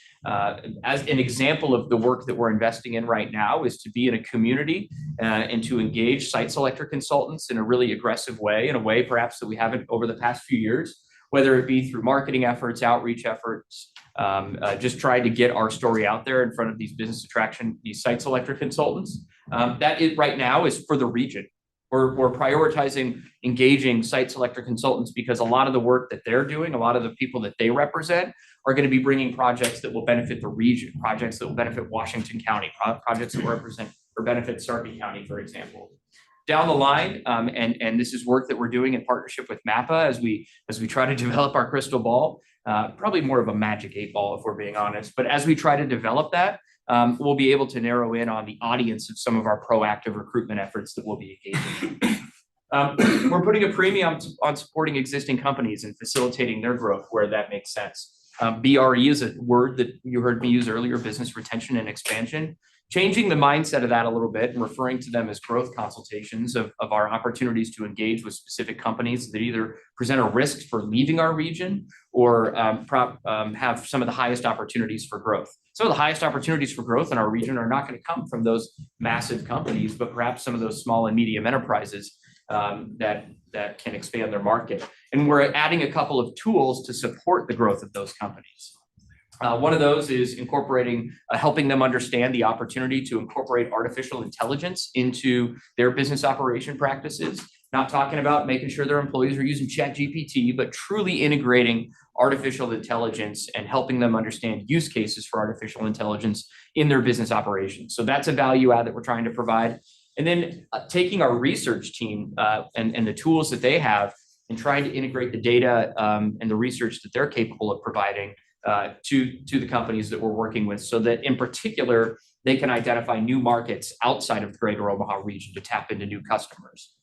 As an example of the work that we're investing in right now is to be in a community and to engage site selector consultants in a really aggressive way, in a way perhaps that we haven't over the past few years, whether it be through marketing efforts, outreach efforts, just trying to get our story out there in front of these business attraction, these site selector consultants. That is right now is for the region. We're prioritizing engaging site selector consultants because a lot of the work that they're doing, a lot of the people that they represent are going to be bringing projects that will benefit the region, projects that will benefit Washington County, projects that will represent or benefit Sarpy County, for example. Down the line, and this is work that we're doing in partnership with MAPA as we try to develop our crystal ball, probably more of a magic 8-ball if we're being honest, but as we try to develop that, we'll be able to narrow in on the audience of some of our proactive recruitment efforts that we'll be engaging in. We're putting a premium on supporting existing companies and facilitating their growth where that makes sense. BRE is a word that you heard me use earlier, business retention and expansion. Changing the mindset of that a little bit and referring to them as growth consultations of our opportunities to engage with specific companies that either present a risk for leaving our region or have some of the highest opportunities for growth. Some of the highest opportunities for growth in our region are not going to come from those massive companies, but perhaps some of those small and medium enterprises that can expand their market. And we're adding a couple of tools to support the growth of those companies. One of those is incorporating, helping them understand the opportunity to incorporate artificial intelligence into their business operation practices. Not talking about making sure their employees are using ChatGPT, but truly integrating artificial intelligence and helping them understand use cases for artificial intelligence in their business operations. So that's a value add that we're trying to provide. And then taking our research team and the tools that they have and trying to integrate the data and the research that they're capable of providing to the companies that we're working with so that in particular, they can identify new markets outside of the greater Omaha region to tap into new customers.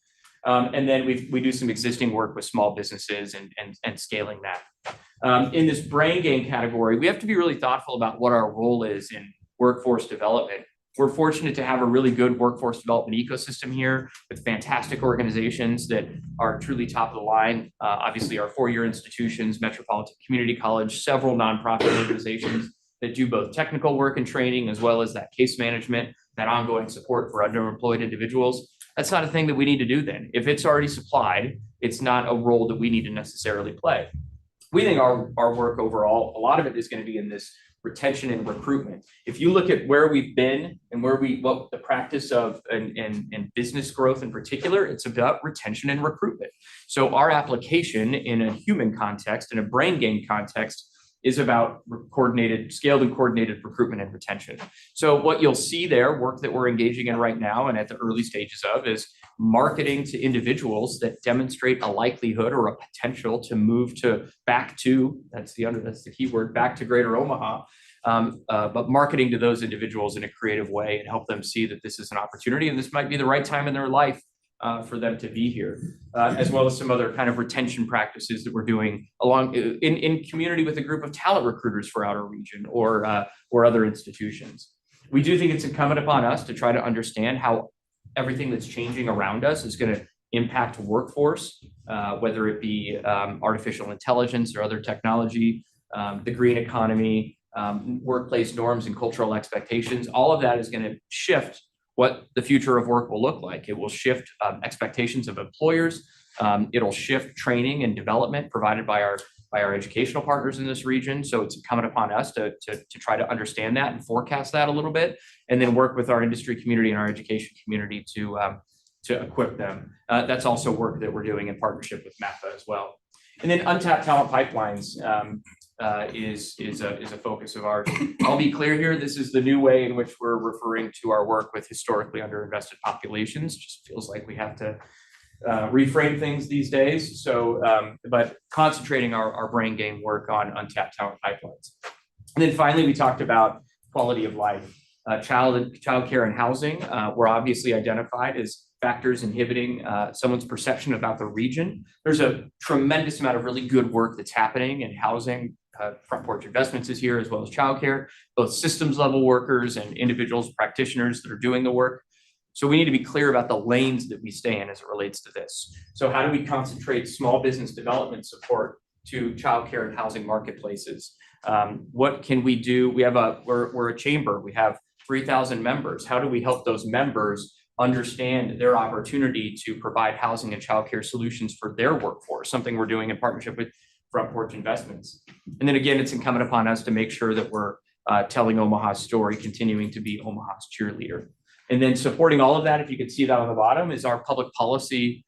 And then we do some existing work with small businesses and scaling that. In this brain gain category, we have to be really thoughtful about what our role is in workforce development. We're fortunate to have a really good workforce development ecosystem here with fantastic organizations that are truly top of the line. Obviously, our four-year institutions, Metropolitan Community College, several nonprofit organizations that do both technical work and training, as well as that case management, that ongoing support for underemployed individuals. That's not a thing that we need to do then. If it's already supplied, it's not a role that we need to necessarily play. We think our work overall, a lot of it is going to be in this retention and recruitment. If you look at where we've been and what the practice of and business growth in particular, it's about retention and recruitment. So our application in a human context, in a brain gain context, is about scaled and coordinated recruitment and retention. So what you'll see there, work that we're engaging in right now and at the early stages of, is marketing to individuals that demonstrate a likelihood or a potential to move back to, that's the key word, back to Greater Omaha. But marketing to those individuals in a creative way and help them see that this is an opportunity and this might be the right time in their life for them to be here, as well as some other kind of retention practices that we're doing along in community with a group of talent recruiters for outer region or other institutions. We do think it's incumbent upon us to try to understand how everything that's changing around us is going to impact workforce, whether it be artificial intelligence or other technology, the green economy, workplace norms and cultural expectations. All of that is going to shift what the future of work will look like. It will shift expectations of employers. It'll shift training and development provided by our educational partners in this region. So it's incumbent upon us to try to understand that and forecast that a little bit, and then work with our industry community and our education community to equip them. That's also work that we're doing in partnership with MAPA as well. And then untapped talent pipelines is a focus of ours. I'll be clear here, this is the new way in which we're referring to our work with historically underinvested populations. Just feels like we have to reframe things these days. So, but concentrating our brain game work on untapped talent pipelines. And then finally, we talked about quality of life. Child care and housing were obviously identified as factors inhibiting someone's perception about the region. There's a tremendous amount of really good work that's happening in housing. Front Porch Investments is here, as well as childcare, both systems level workers and individuals, practitioners that are doing the work. So we need to be clear about the lanes that we stay in as it relates to this. So how do we concentrate small business development support to childcare and housing marketplaces? What can we do? We're a chamber. We have 3,000 members. How do we help those members understand their opportunity to provide housing and childcare solutions for their workforce? Something we're doing in partnership with Front Porch Investments. And then again, it's incumbent upon us to make sure that we're telling Omaha's story, continuing to be Omaha's cheerleader. And then supporting all of that, if you can see that on the bottom, is our public policy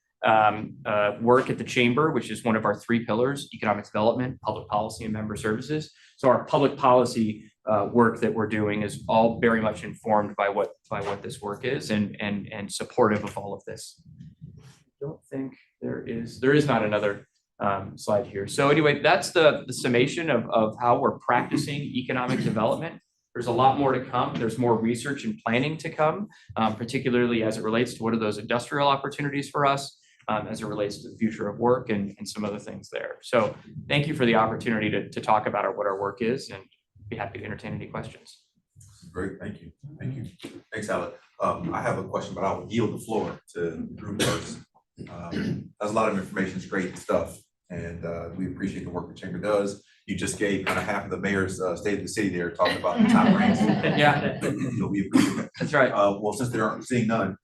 work at the chamber, which is one of our three pillars: economic development, public policy, and member services. So our public policy work that we're doing is all very much informed by what this work is and supportive of all of this. I don't think there is not another slide here. So anyway, that's the summation of how we're practicing economic development. There's a lot more to come. There's more research and planning to come, particularly as it relates to what are those industrial opportunities for us, as it relates to the future of work and some other things there. So thank you for the opportunity to talk about what our work is, and be happy to entertain any questions. Great, thank you. Thank you. Thanks, Alec. I have a question, but I'll yield the floor to the group first. That's a lot of information, it's great stuff, and we appreciate the work the chamber does. You just gave kind of half of the mayor's state of the city there, talking about the top ranks. Yeah. We appreciate that. That's right. Well, since they aren't seeing none,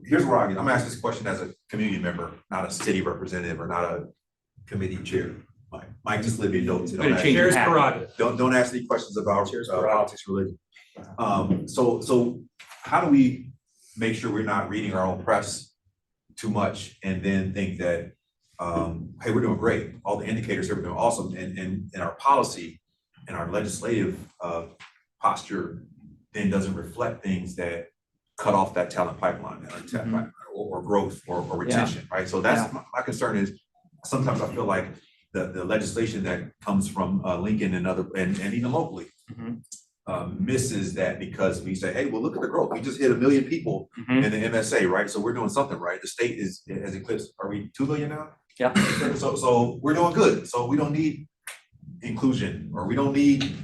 here's where I'm gonna ask this question as a community member, not a city representative or not a committee chair. Mike just leave me notes. Don't ask any questions about politics, religion. So how do we make sure we're not reading our own press too much and then think that hey, we're doing great, all the indicators here, we're doing awesome, and our policy and our legislative posture then doesn't reflect things that cut off that talent pipeline or growth or retention, right? So that's my concern is sometimes I feel like the legislation that comes from Lincoln and even locally misses that, because we say, hey, well, look at the growth. We just hit 1 million people in the MSA, right? So we're doing something right. The state has eclipsed, are we 2 million now? Yeah. So we're doing good. So we don't need inclusion, or we don't need,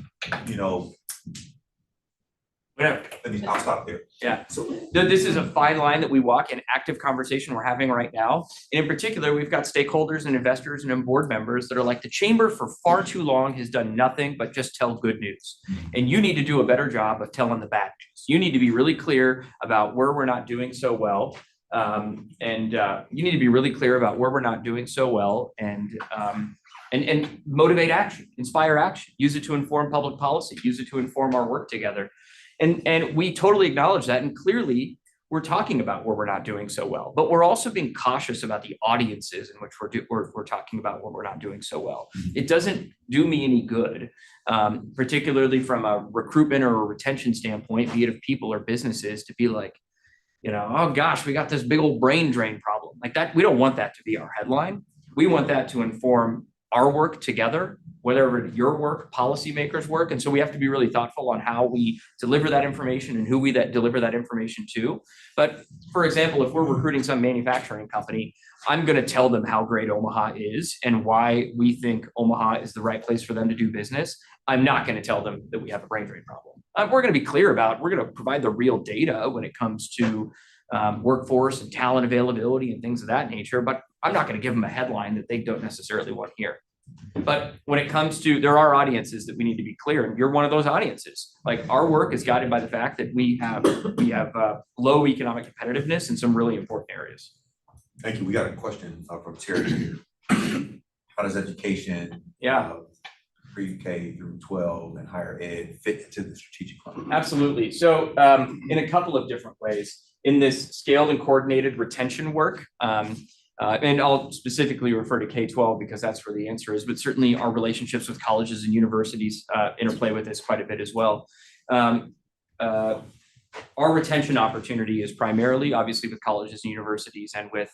Whatever. I'll stop there. Yeah, so this is a fine line that we walk, an active conversation we're having right now. And in particular, we've got stakeholders and investors and board members that are like, the chamber for far too long has done nothing but just tell good news. And you need to do a better job of telling the bad news. You need to be really clear about where we're not doing so well. You need to be really clear about where we're not doing so well and motivate action, inspire action, use it to inform public policy, use it to inform our work together. And we totally acknowledge that. And clearly we're talking about where we're not doing so well, but we're also being cautious about the audiences in which we're talking about where we're not doing so well. It doesn't do me any good, particularly from a recruitment or a retention standpoint, be it of people or businesses, to be like, oh gosh, we got this big old brain drain problem like that. We don't want that to be our headline. We want that to inform our work together, whether your work, policymakers' work. And so we have to be really thoughtful on how we deliver that information and who we deliver that information to. But for example, if we're recruiting some manufacturing company, I'm going to tell them how great Omaha is and why we think Omaha is the right place for them to do business. I'm not going to tell them that we have a brain drain problem. We're going to be clear we're going to provide the real data when it comes to workforce and talent availability and things of that nature, but I'm not going to give them a headline that they don't necessarily want to hear. But when it comes to, there are audiences that we need to be clear, and you're one of those audiences. Like, our work is guided by the fact that we have low economic competitiveness in some really important areas. Thank you. We got a question from Terry here. How does education, pre-K through 12 and higher ed fit into the strategic plan? Absolutely. So in a couple of different ways, in this scaled and coordinated retention work, and I'll specifically refer to K-12 because that's where the answer is, but certainly our relationships with colleges and universities interplay with this quite a bit as well. Our retention opportunity is primarily, obviously, with colleges and universities and with,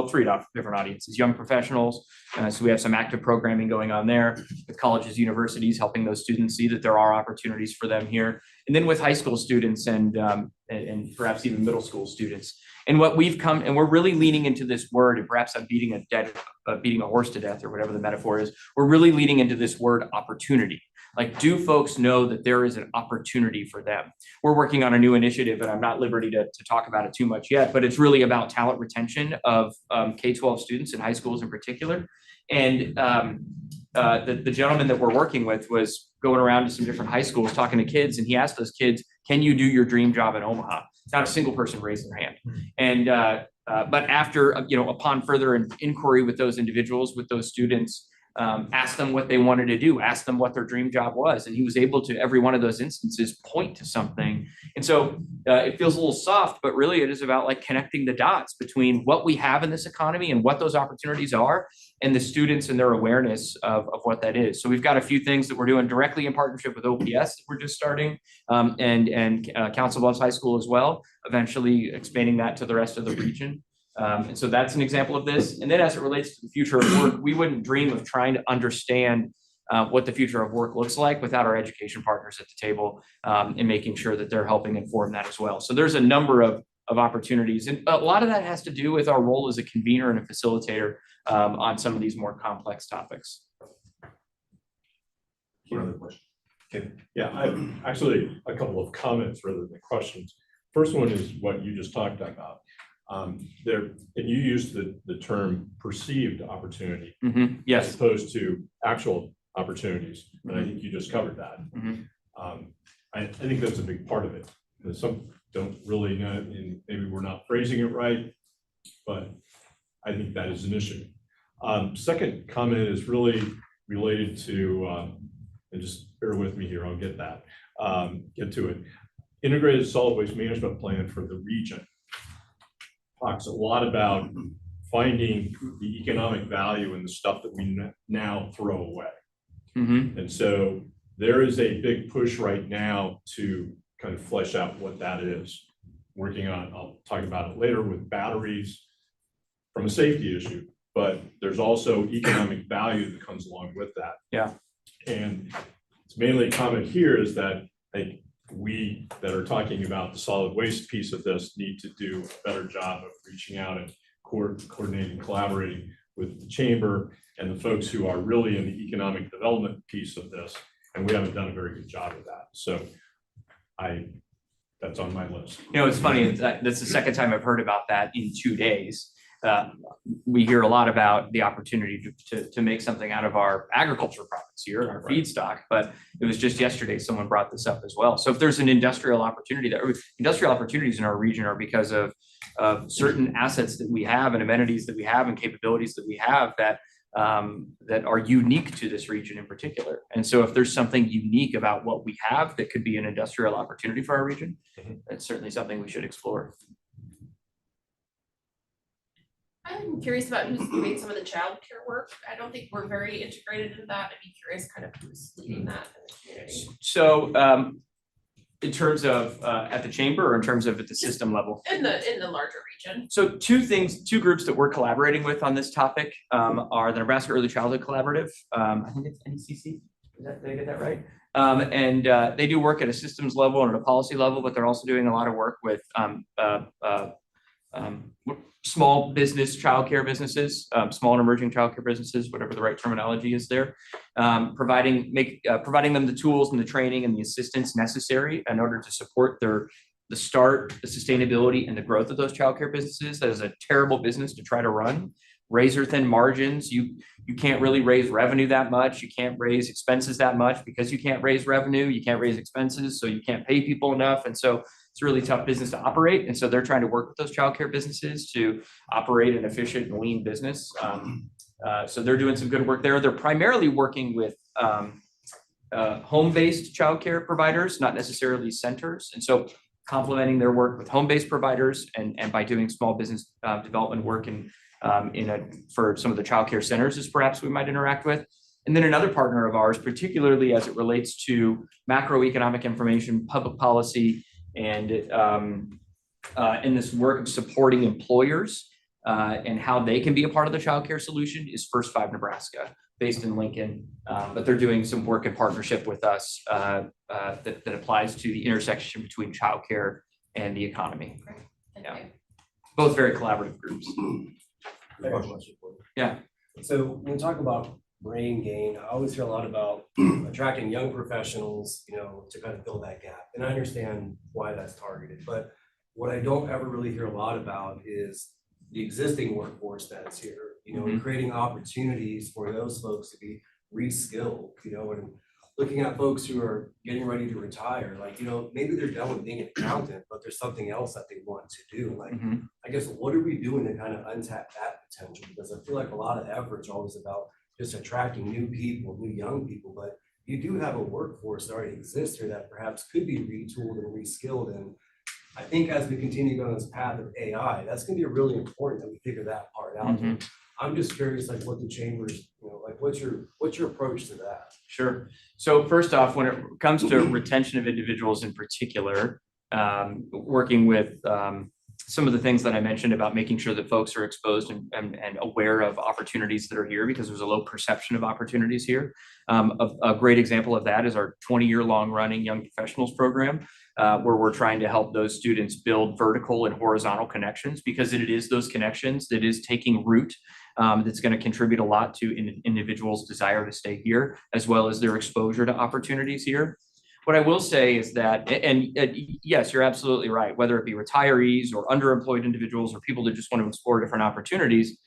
three different audiences: young professionals. So we have some active programming going on there with colleges, universities, helping those students see that there are opportunities for them here. And then with high school students and perhaps even middle school students. And what we've come, and we're really leaning into this word, and perhaps I'm beating a horse to death or whatever the metaphor is. We're really leaning into this word opportunity. Like, do folks know that there is an opportunity for them? We're working on a new initiative, and I'm not at liberty to talk about it too much yet, but it's really about talent retention of K-12 students in high schools in particular. And the gentleman that we're working with was going around to some different high schools talking to kids, and he asked those kids, can you do your dream job in Omaha? Not a single person raised their hand. And but after, upon further inquiry with those individuals, with those students, asked them what they wanted to do, asked them what their dream job was. And he was able to, every one of those instances, point to something. And so it feels a little soft, but really it is about like connecting the dots between what we have in this economy and what those opportunities are, and the students and their awareness of what that is. So we've got a few things that we're doing directly in partnership with OPS that we're just starting, and Council Bluffs High School as well, eventually expanding that to the rest of the region. And so that's an example of this. And then as it relates to the future of work, we wouldn't dream of trying to understand what the future of work looks like without our education partners at the table, and making sure that they're helping inform that as well. So there's a number of opportunities. And a lot of that has to do with our role as a convener and a facilitator on some of these more complex topics. One other question. Okay. Yeah, I have actually a couple of comments rather than questions. First one is what you just talked about. And you used the term perceived opportunity, yes, as opposed to actual opportunities. And I think you just covered that. I think that's a big part of it. Some don't really know, and maybe we're not phrasing it right, but I think that is an issue. Second comment is really related to, and just bear with me here, I'll get to it. Integrated Solid Waste Management Plan for the region talks a lot about finding the economic value in the stuff that we now throw away. And so there is a big push right now to kind of flesh out what that is. Working on, I'll talk about it later, with batteries from a safety issue, but there's also economic value that comes along with that. Yeah. And it's mainly a comment here is that we that are talking about the solid waste piece of this need to do a better job of reaching out and coordinating, collaborating with the chamber and the folks who are really in the economic development piece of this. And we haven't done a very good job of that. So I that's on my list. You know, it's funny, that's the second time I've heard about that in 2 days. We hear a lot about the opportunity to make something out of our agriculture products here, our feedstock, but it was just yesterday someone brought this up as well. So if there's an industrial opportunity industrial opportunities in our region are because of certain assets that we have and amenities that we have and capabilities that we have that are unique to this region in particular. And so if there's something unique about what we have that could be an industrial opportunity for our region, that's certainly something we should explore. I'm curious about who's doing some of the childcare work. I don't think we're very integrated into that. I'd be curious kind of who's leading that in the community. So in terms of at the chamber or in terms of at the system level? In the larger region. So two groups that we're collaborating with on this topic are the Nebraska Early Childhood Collaborative. I think it's NECC. Did I get that right? And they do work at a systems level and at a policy level, but they're also doing a lot of work with small business childcare businesses, small and emerging childcare businesses, whatever the right terminology is there, providing them the tools and the training and the assistance necessary in order to support the start, the sustainability, and the growth of those childcare businesses. That is a terrible business to try to run. Razor thin margins. You can't really raise revenue that much. You can't raise expenses that much because you can't raise revenue. You can't raise expenses, so you can't pay people enough, and so it's a really tough business to operate. And so they're trying to work with those childcare businesses to operate an efficient and lean business. So they're doing some good work there. They're primarily working with home-based childcare providers, not necessarily centers. And so complementing their work with home-based providers and by doing small business development work for some of the childcare centers is perhaps we might interact with. And then another partner of ours, particularly as it relates to macroeconomic information, public policy, and in this work of supporting employers and how they can be a part of the childcare solution is First 5 Nebraska, based in Lincoln. But they're doing some work in partnership with us that applies to the intersection between childcare and the economy. Yeah. Both very collaborative groups. Yeah. So when we talk about brain gain, I always hear a lot about attracting young professionals, to kind of fill that gap. And I understand why that's targeted, but what I don't ever really hear a lot about is the existing workforce that's here, and creating opportunities for those folks to be re-skilled, and looking at folks who are getting ready to retire, maybe they're done with being an accountant, but there's something else that they want to do. I guess, what are we doing to kind of untap that potential? Because I feel like a lot of efforts are always about just attracting new people, new young people, but you do have a workforce that already exists here that perhaps could be retooled and reskilled. And I think as we continue going this path of AI, that's going to be really important that we figure that part out. I'm just curious, what the chambers, what's your approach to that? Sure. So first off, when it comes to retention of individuals in particular, working with some of the things that I mentioned about making sure that folks are exposed and aware of opportunities that are here, because there's a low perception of opportunities here. A great example of that is our 20-year-long running Young Professionals program, where we're trying to help those students build vertical and horizontal connections, because it is those connections that is taking root that's going to contribute a lot to individuals' desire to stay here, as well as their exposure to opportunities here. What I will say is that, and yes, you're absolutely right, whether it be retirees or underemployed individuals or people that just want to explore different opportunities,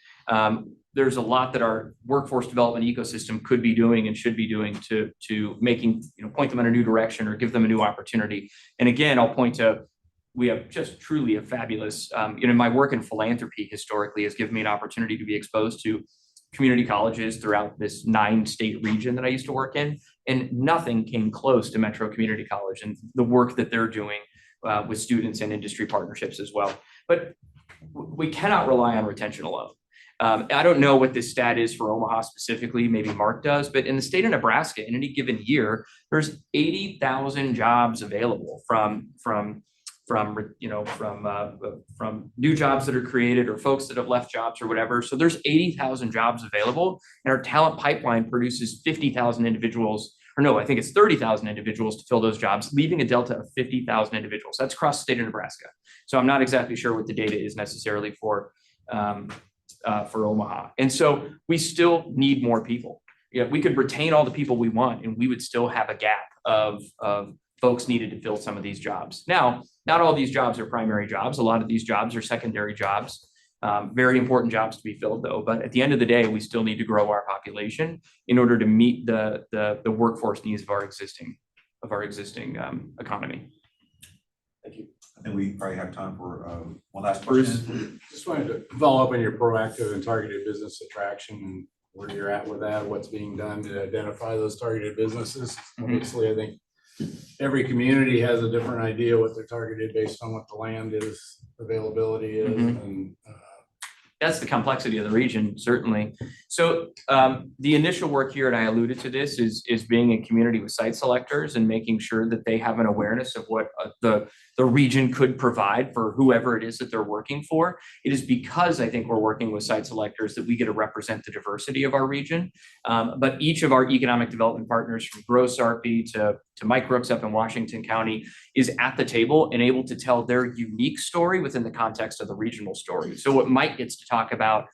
there's a lot that our workforce development ecosystem could be doing and should be doing to making, point them in a new direction or give them a new opportunity. And again, I'll point to, we have just truly a fabulous, my work in philanthropy historically has given me an opportunity to be exposed to community colleges throughout this 9-state region that I used to work in, and nothing came close to Metro Community College and the work that they're doing with students and industry partnerships as well. But we cannot rely on retention alone. I don't know what this stat is for Omaha specifically, maybe Mark does, but in the state of Nebraska, in any given year, there's 80,000 jobs available from new jobs that are created or folks that have left jobs or whatever. So there's 80,000 jobs available, and our talent pipeline produces 50,000 individuals, or no, I think it's 30,000 individuals to fill those jobs, leaving a delta of 50,000 individuals. That's across the state of Nebraska. So I'm not exactly sure what the data is necessarily for Omaha. And so we still need more people. We could retain all the people we want, and we would still have a gap of folks needed to fill some of these jobs. Now, not all these jobs are primary jobs. A lot of these jobs are secondary jobs. Very important jobs to be filled though, but at the end of the day, we still need to grow our population in order to meet the workforce needs of our existing economy. Thank you. I think we probably have time for one last Bruce, question. just wanted to follow up on your proactive and targeted business attraction, and where you're at with that, what's being done to identify those targeted businesses. Obviously, I think every community has a different idea what they're targeted based on what the land is, availability is, and that's the complexity of the region, certainly. So the initial work here, and I alluded to this, is being in community with site selectors and making sure that they have an awareness of what the region could provide for whoever it is that they're working for. It is because I think we're working with site selectors that we get to represent the diversity of our region. But each of our economic development partners, from Gross RP to Mike Brooks up in Washington County, is at the table and able to tell their unique story within the context of the regional story. So what Mike gets to talk about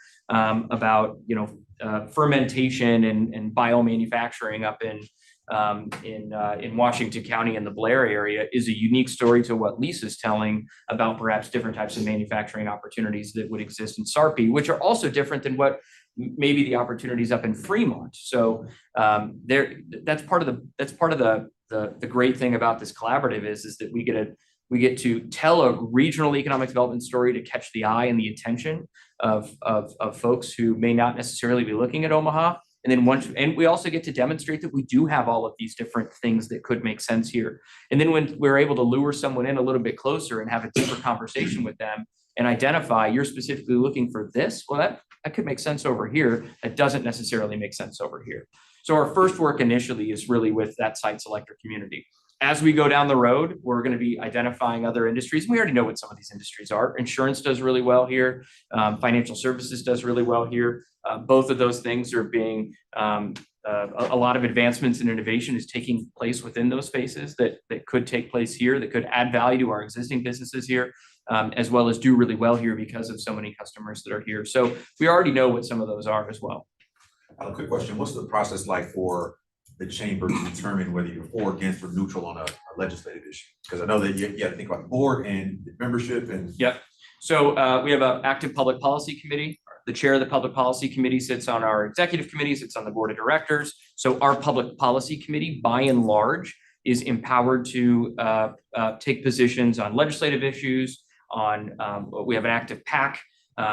fermentation and biomanufacturing up in Washington County and the Blair area is a unique story to what Lisa's telling about perhaps different types of manufacturing opportunities that would exist in Sarpy, which are also different than what maybe the opportunities up in Fremont. So that's part of the great thing about this collaborative is that we get to tell a regional economic development story to catch the eye and the attention of folks who may not necessarily be looking at Omaha. And then we also get to demonstrate that we do have all of these different things that could make sense here. And then when we're able to lure someone in a little bit closer and have a deeper conversation with them and identify, you're specifically looking for this, well, that could make sense over here. That doesn't necessarily make sense over here. So our first work initially is really with that site selector community. As we go down the road, we're going to be identifying other industries. We already know what some of these industries are. Insurance does really well here. Financial services does really well here. Both of those things are being, a lot of advancements and innovation is taking place within those spaces that could take place here, that could add value to our existing businesses here, as well as do really well here because of so many customers that are here. So we already know what some of those are as well. A quick question. What's the process like for the chamber to determine whether you're for, against, or neutral on a legislative issue? Because I know that you have to think about the board and membership and. Yep. So we have an active public policy committee. The chair of the public policy committee sits on our executive committee, sits on the board of directors. So our public policy committee, by and large, is empowered to take positions on legislative issues, we have an active PAC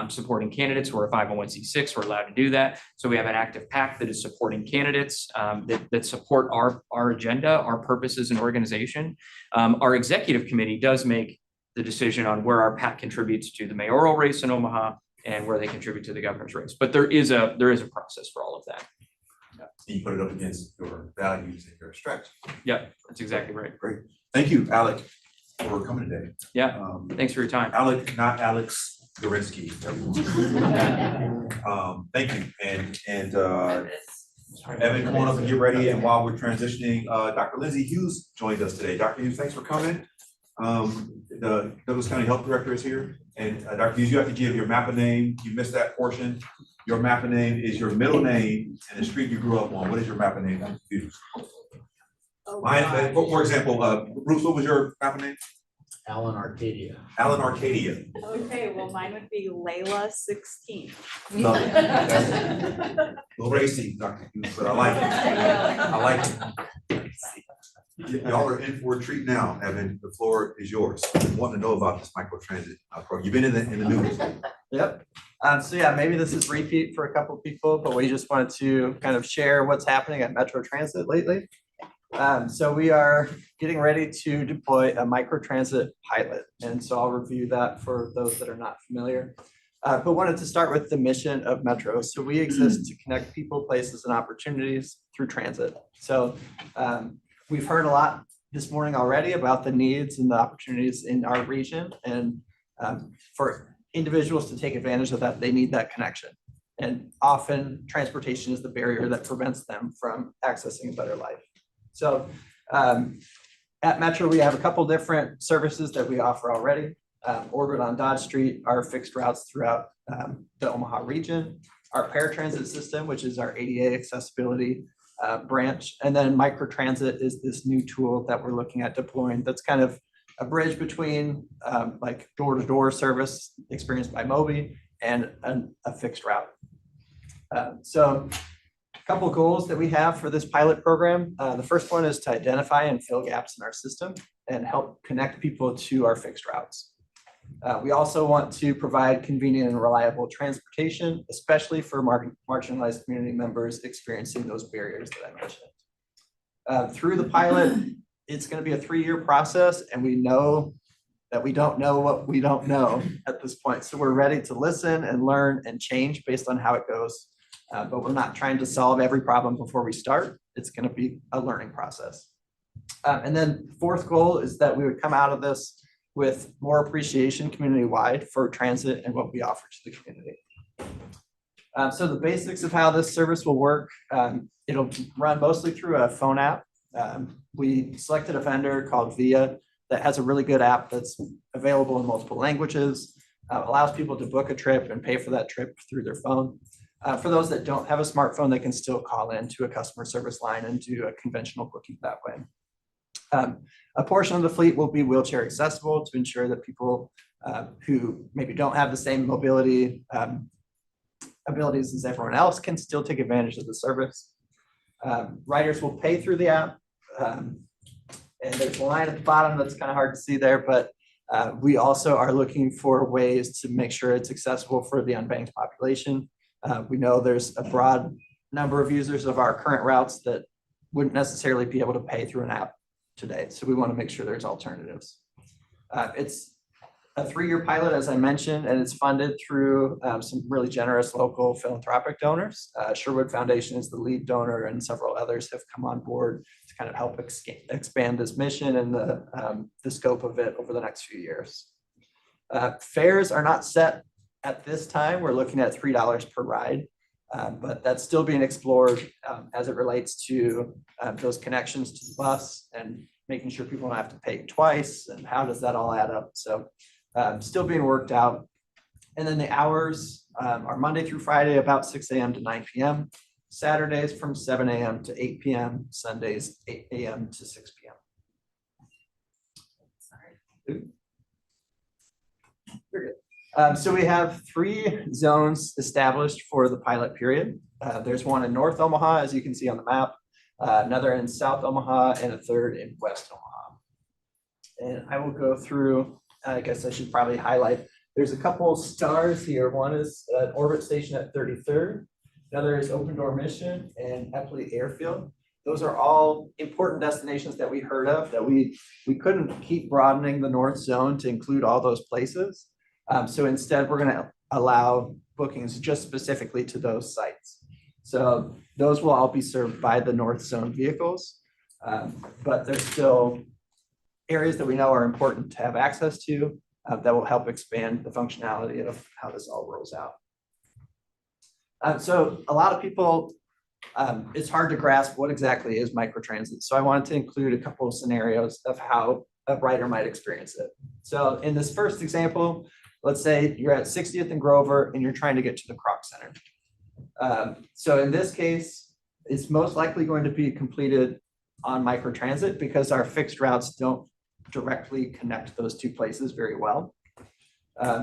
supporting candidates. We're a 501c6, we're allowed to do that. So we have an active PAC that is supporting candidates that support our agenda, our purposes and organization. Our executive committee does make the decision on where our PAC contributes to the mayoral race in Omaha and where they contribute to the governor's race. But there is a process for all of that. You put it up against your values and your strategy. Yeah, that's exactly right. Great. Thank you, Alec, for coming today. Yeah, thanks for your time. Alec, not Alex Gorinsky. Thank you. And Evan, come on up and get ready. And while we're transitioning, Dr. Lindsay Hughes joined us today. Dr. Hughes, thanks for coming. The Douglas County Health Director is here. And Dr. Hughes, you have to give your MAPA name. You missed that portion. Your MAPA name is your middle name and the street you grew up on. What is your MAPA name? I'm confused. Mine, for example, Bruce, what was your MAPA name? Alan Arcadia. Alan Arcadia. Okay, well, mine would be Layla 16. No, that's a little racy, Dr. Hughes, but I like it. I like it. Y'all are in for a treat now, Evan. The floor is yours. I want to know about this microtransit program. You've been in the news. Yep. So yeah, maybe this is repeat for a couple of people, but we just wanted to kind of share what's happening at Metro Transit lately. So we are getting ready to deploy a microtransit pilot. And so I'll review that for those that are not familiar. But wanted to start with the mission of Metro. So we exist to connect people, places, and opportunities through transit. So we've heard a lot this morning already about the needs and the opportunities in our region. And for individuals to take advantage of that, they need that connection. And often transportation is the barrier that prevents them from accessing a better life. So at Metro, we have a couple different services that we offer already. Orbit on Dodge Street, our fixed routes throughout the Omaha region, our paratransit system, which is our ADA accessibility branch. And then microtransit is this new tool that we're looking at deploying that's kind of a bridge between like door-to-door service experienced by Moby and a fixed route. So a couple of goals that we have for this pilot program. The first one is to identify and fill gaps in our system and help connect people to our fixed routes. We also want to provide convenient and reliable transportation, especially for marginalized community members experiencing those barriers that I mentioned. Through the pilot, it's going to be a 3-year process, and we know that we don't know what we don't know at this point. So we're ready to listen and learn and change based on how it goes. But we're not trying to solve every problem before we start. It's going to be a learning process. And then the fourth goal is that we would come out of this with more appreciation community-wide for transit and what we offer to the community. So the basics of how this service will work, it'll run mostly through a phone app. We selected a vendor called Via that has a really good app that's available in multiple languages, allows people to book a trip and pay for that trip through their phone. For those that don't have a smartphone, they can still call in to a customer service line and do a conventional booking that way. A portion of the fleet will be wheelchair accessible to ensure that people who maybe don't have the same mobility abilities as everyone else can still take advantage of the service. Riders will pay through the app. And there's a line at the bottom that's kind of hard to see there, but we also are looking for ways to make sure it's accessible for the unbanked population. We know there's a broad number of users of our current routes that wouldn't necessarily be able to pay through an app today. So we want to make sure there's alternatives. It's a 3-year pilot, as I mentioned, and it's funded through some really generous local philanthropic donors. Sherwood Foundation is the lead donor, and several others have come on board to kind of help expand this mission and the scope of it over the next few years. Fares are not set at this time. We're looking at $3 per ride, but that's still being explored as it relates to those connections to the bus and making sure people don't have to pay twice, and how does that all add up? So still being worked out. And then the hours are Monday through Friday, about 6 a.m. to 9 p.m. Saturdays from 7 a.m. to 8 p.m. Sundays, 8 a.m. to 6 p.m. Sorry. You're good. So we have 3 zones established for the pilot period. There's one in North Omaha, as you can see on the map, another in South Omaha, and a third in West Omaha. And I will go through, I guess I should probably highlight, there's a couple stars here. One is an orbit station at 33rd. Another is Open Door Mission and Epley Airfield. Those are all important destinations that we heard of, that we couldn't keep broadening the North Zone to include all those places. So instead, we're going to allow bookings just specifically to those sites. So those will all be served by the North Zone vehicles, but there's still areas that we know are important to have access to that will help expand the functionality of how this all rolls out. So a lot of people, it's hard to grasp what exactly is microtransit. So I wanted to include a couple of scenarios of how a rider might experience it. So in this first example, let's say you're at 60th and Grover and you're trying to get to the Croc Center. So in this case, it's most likely going to be completed on microtransit because our fixed routes don't directly connect those two places very well.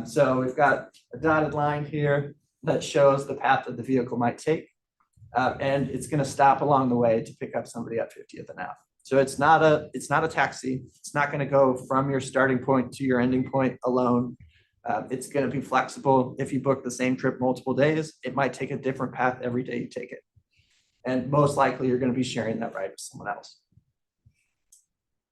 So we've got a dotted line here that shows the path that the vehicle might take. And it's going to stop along the way to pick up somebody at 50th and F. So it's not a taxi. It's not going to go from your starting point to your ending point alone. It's going to be flexible. If you book the same trip multiple days, it might take a different path every day you take it. And most likely you're going to be sharing that ride with someone else.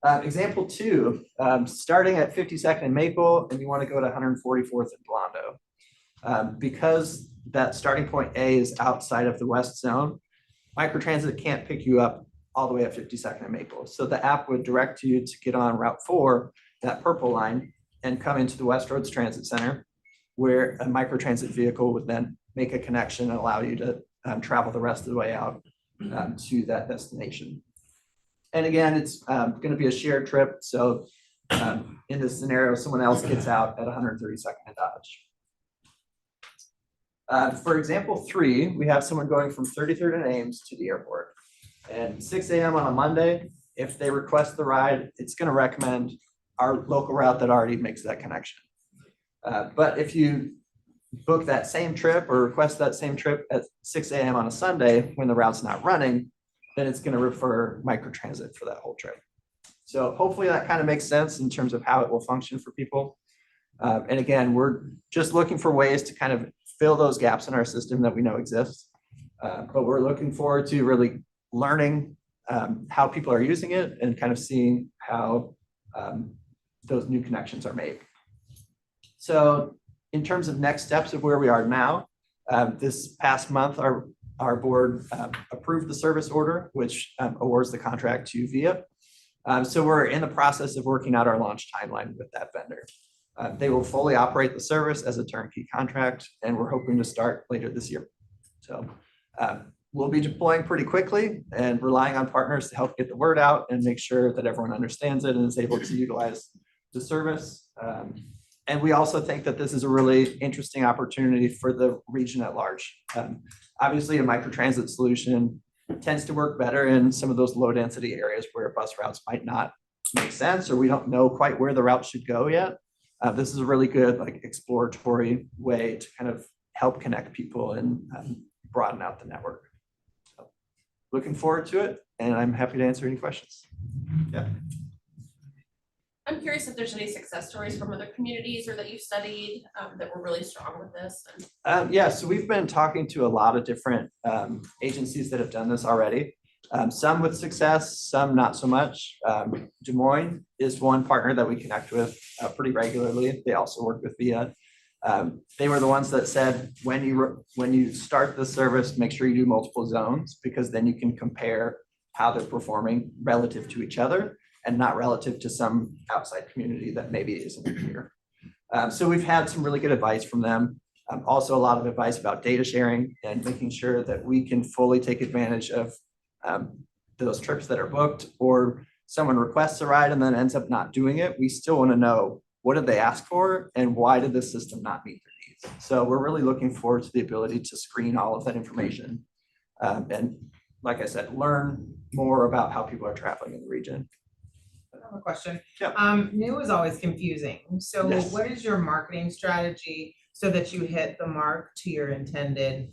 Example 2, starting at 52nd and Maple, and you want to go to 144th and Blondo. Because that starting point A is outside of the West Zone, microtransit can't pick you up all the way at 52nd and Maple. So the app would direct you to get on Route 4, that purple line, and come into the West Roads Transit Center, where a microtransit vehicle would then make a connection and allow you to travel the rest of the way out to that destination. And again, it's going to be a shared trip. So in this scenario, someone else gets out at 132nd and Dodge. For example 3, we have someone going from 33rd and Ames to the airport. And 6 a.m. on a Monday, if they request the ride, it's going to recommend our local route that already makes that connection. But if you book that same trip or request that same trip at 6 a.m. on a Sunday when the route's not running, then it's going to refer microtransit for that whole trip. So hopefully that kind of makes sense in terms of how it will function for people. And again, we're just looking for ways to kind of fill those gaps in our system that we know exist. But we're looking forward to really learning how people are using it and kind of seeing how those new connections are made. So in terms of next steps of where we are now, this past month, our board approved the service order, which awards the contract to VIA. So we're in the process of working out our launch timeline with that vendor. They will fully operate the service as a turnkey contract, and we're hoping to start later this year. So we'll be deploying pretty quickly and relying on partners to help get the word out and make sure that everyone understands it and is able to utilize the service. And we also think that this is a really interesting opportunity for the region at large. Obviously, a microtransit solution tends to work better in some of those low density areas where bus routes might not make sense, or we don't know quite where the route should go yet. This is a really good exploratory way to kind of help connect people and broaden out the network. So, looking forward to it, and I'm happy to answer any questions. Yeah. I'm curious if there's any success stories from other communities or that you studied that were really strong with this. Yeah, so we've been talking to a lot of different agencies that have done this already. Some with success, some not so much. Des Moines is one partner that we connect with pretty regularly. They also work with VIA. They were the ones that said, when you start the service, make sure you do multiple zones, because then you can compare how they're performing relative to each other and not relative to some outside community that maybe isn't here. So we've had some really good advice from them. Also a lot of advice about data sharing and making sure that we can fully take advantage of those trips that are booked, or someone requests a ride and then ends up not doing it. We still want to know, what did they ask for and why did the system not meet their needs? So we're really looking forward to the ability to screen all of that information. And like I said, learn more about how people are traveling in the region. I have a question. Yeah. New is always confusing. So Yes. what is your marketing strategy so that you hit the mark to your intended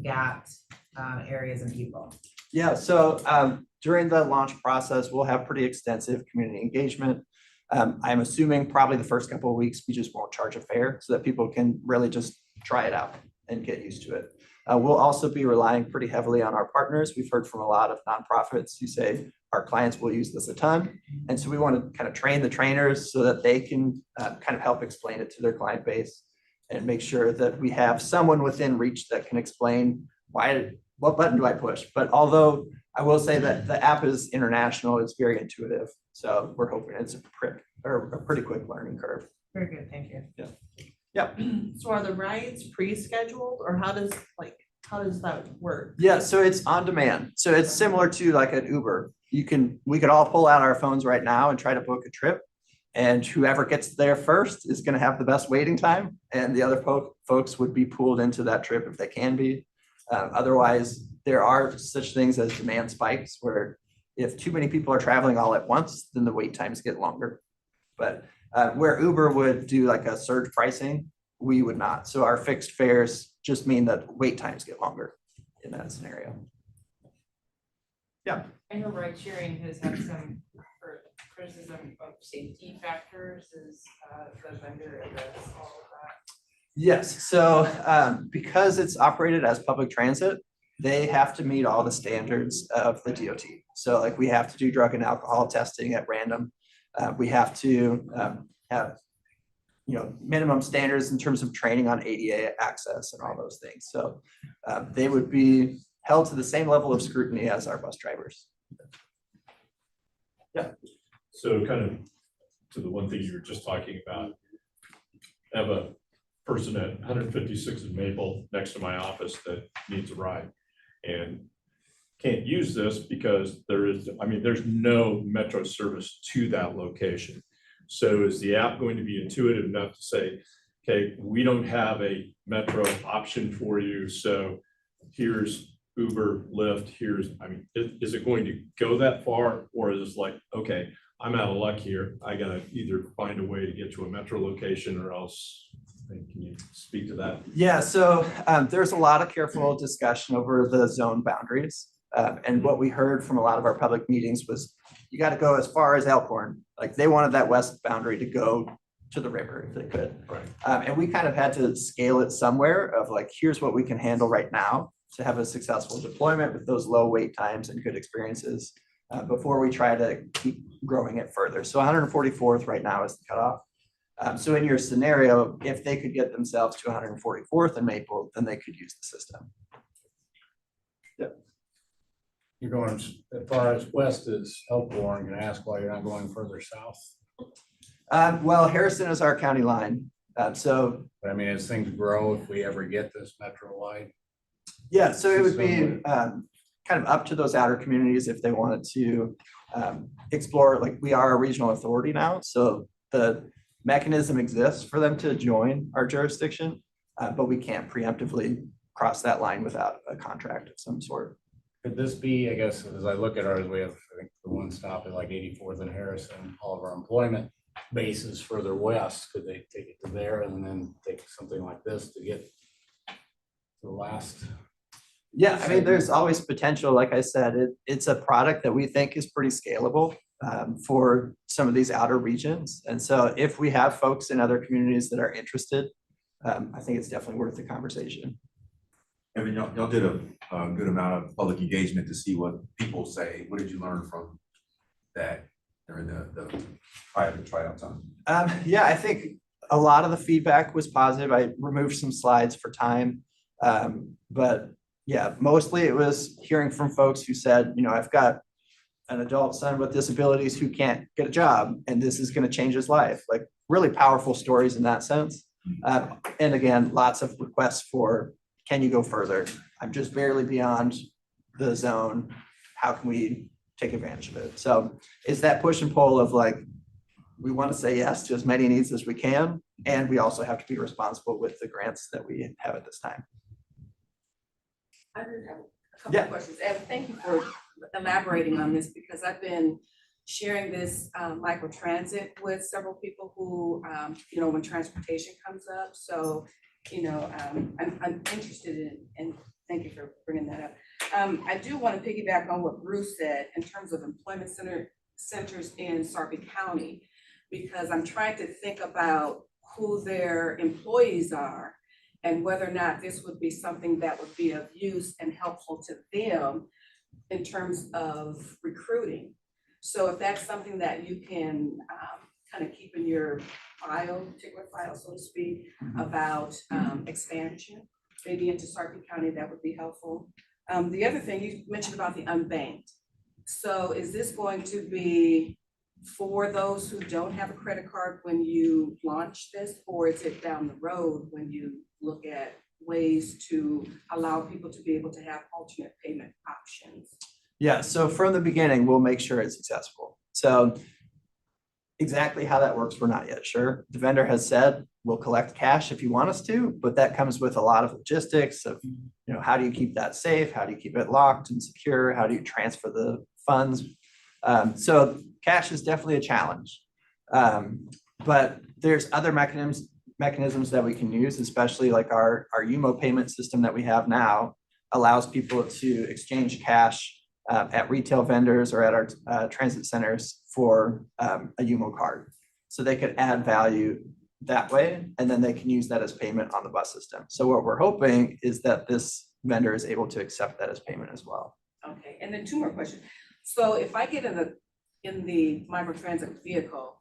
gapped areas and people? Yeah, so during the launch process, we'll have pretty extensive community engagement. I'm assuming probably the first couple of weeks, we just won't charge a fare so that people can really just try it out and get used to it. We'll also be relying pretty heavily on our partners. We've heard from a lot of nonprofits who say our clients will use this a ton. And so we want to kind of train the trainers so that they can kind of help explain it to their client base and make sure that we have someone within reach that can explain what button do I push. But although I will say that the app is international, it's very intuitive. So we're hoping it's a pretty quick learning curve. Very good, thank you. Yeah. Yep. So are the rides pre-scheduled, or how does that work? Yeah, so it's on demand. So it's similar to like an Uber. We could all pull out our phones right now and try to book a trip, and whoever gets there first is going to have the best waiting time, and the other folks would be pulled into that trip if they can be. Otherwise, there are such things as demand spikes, where if too many people are traveling all at once, then the wait times get longer. But where Uber would do like a surge pricing, we would not. So our fixed fares just mean that wait times get longer in that scenario. Yeah. I know ride sharing has had some criticism of safety factors. Is the vendor address all of that? Yes, so because it's operated as public transit, they have to meet all the standards of the DOT. So like we have to do drug and alcohol testing at random. We have to have minimum standards in terms of training on ADA access and all those things. So they would be held to the same level of scrutiny as our bus drivers. Yeah. So kind of to the one thing you were just talking about, I have a person at 156 in Maple next to my office that needs a ride and can't use this because there's no metro service to that location. So is the app going to be intuitive enough to say, okay, we don't have a metro option for you, so here's Uber, Lyft, is it going to go that far? Or is it like, okay, I'm out of luck here. I gotta either find a way to get to a metro location or else, can you speak to that? Yeah, so there's a lot of careful discussion over the zone boundaries. And what we heard from a lot of our public meetings was you got to go as far as Elkhorn. Like they wanted that west boundary to go to the river if they could. Right. And we kind of had to scale it somewhere of like, here's what we can handle right now to have a successful deployment with those low wait times and good experiences before we try to keep growing it further. So 144th right now is the cutoff. So in your scenario, if they could get themselves to 144th and Maple, then they could use the system. You're going as far as west as Elkhorn. Can I ask why you're not going further south? Well, Harrison is our county line. So, But I mean, as things grow, if we ever get this metro line. yeah, so it would be kind of up to those outer communities if they wanted to explore, like we are a regional authority now. So the mechanism exists for them to join our jurisdiction, but we can't preemptively cross that line without a contract of some sort. Could this be, I guess, as I look at ours, we have, I think, the one stop at like 84th and Harrison, all of our employment bases further west. Could they take it to there and then take something like this to get to the last? Yeah, I mean, there's always potential. Like I said, it's a product that we think is pretty scalable for some of these outer regions. And so if we have folks in other communities that are interested, I think it's definitely worth the conversation. Evan, y'all did a good amount of public engagement to see what people say. What did you learn from that during the private tryout time? Yeah, I think a lot of the feedback was positive. I removed some slides for time. But yeah, mostly it was hearing from folks who said, you know, I've got an adult son with disabilities who can't get a job and this is going to change his life. Like really powerful stories in that sense. And again, lots of requests for, can you go further? I'm just barely beyond the zone. How can we take advantage of it? So it's that push and pull of like, we want to say yes to as many needs as we can. And we also have to be responsible with the grants that we have at this time. I do have a couple of questions. And thank you for elaborating on this because I've been sharing this microtransit with several people who, you know, when transportation comes up. So, you know, I'm interested in, and thank you for bringing that up. I do want to piggyback on what Bruce said in terms of employment centers in Sarpy County, because I'm trying to think about who their employees are and whether or not this would be something that would be of use and helpful to them in terms of recruiting. So if that's something that you can kind of keep in your file, particular file, so to speak, about expansion, maybe into Sarpy County, that would be helpful. The other thing you mentioned about the unbanked. So is this going to be for those who don't have a credit card when you launch this, or is it down the road when you look at ways to allow people to be able to have alternate payment options? Yeah, so from the beginning, we'll make sure it's accessible. So exactly how that works, we're not yet sure. The vendor has said, we'll collect cash if you want us to, but that comes with a lot of logistics of, you know, how do you keep that safe? How do you keep it locked and secure? How do you transfer the funds? So cash is definitely a challenge. But there's other mechanisms that we can use, especially like our UMO payment system that we have now allows people to exchange cash at retail vendors or at our transit centers for a UMO card. So they could add value that way, and then they can use that as payment on the bus system. So what we're hoping is that this vendor is able to accept that as payment as well. Okay, and then two more questions. So if I get in the microtransit vehicle,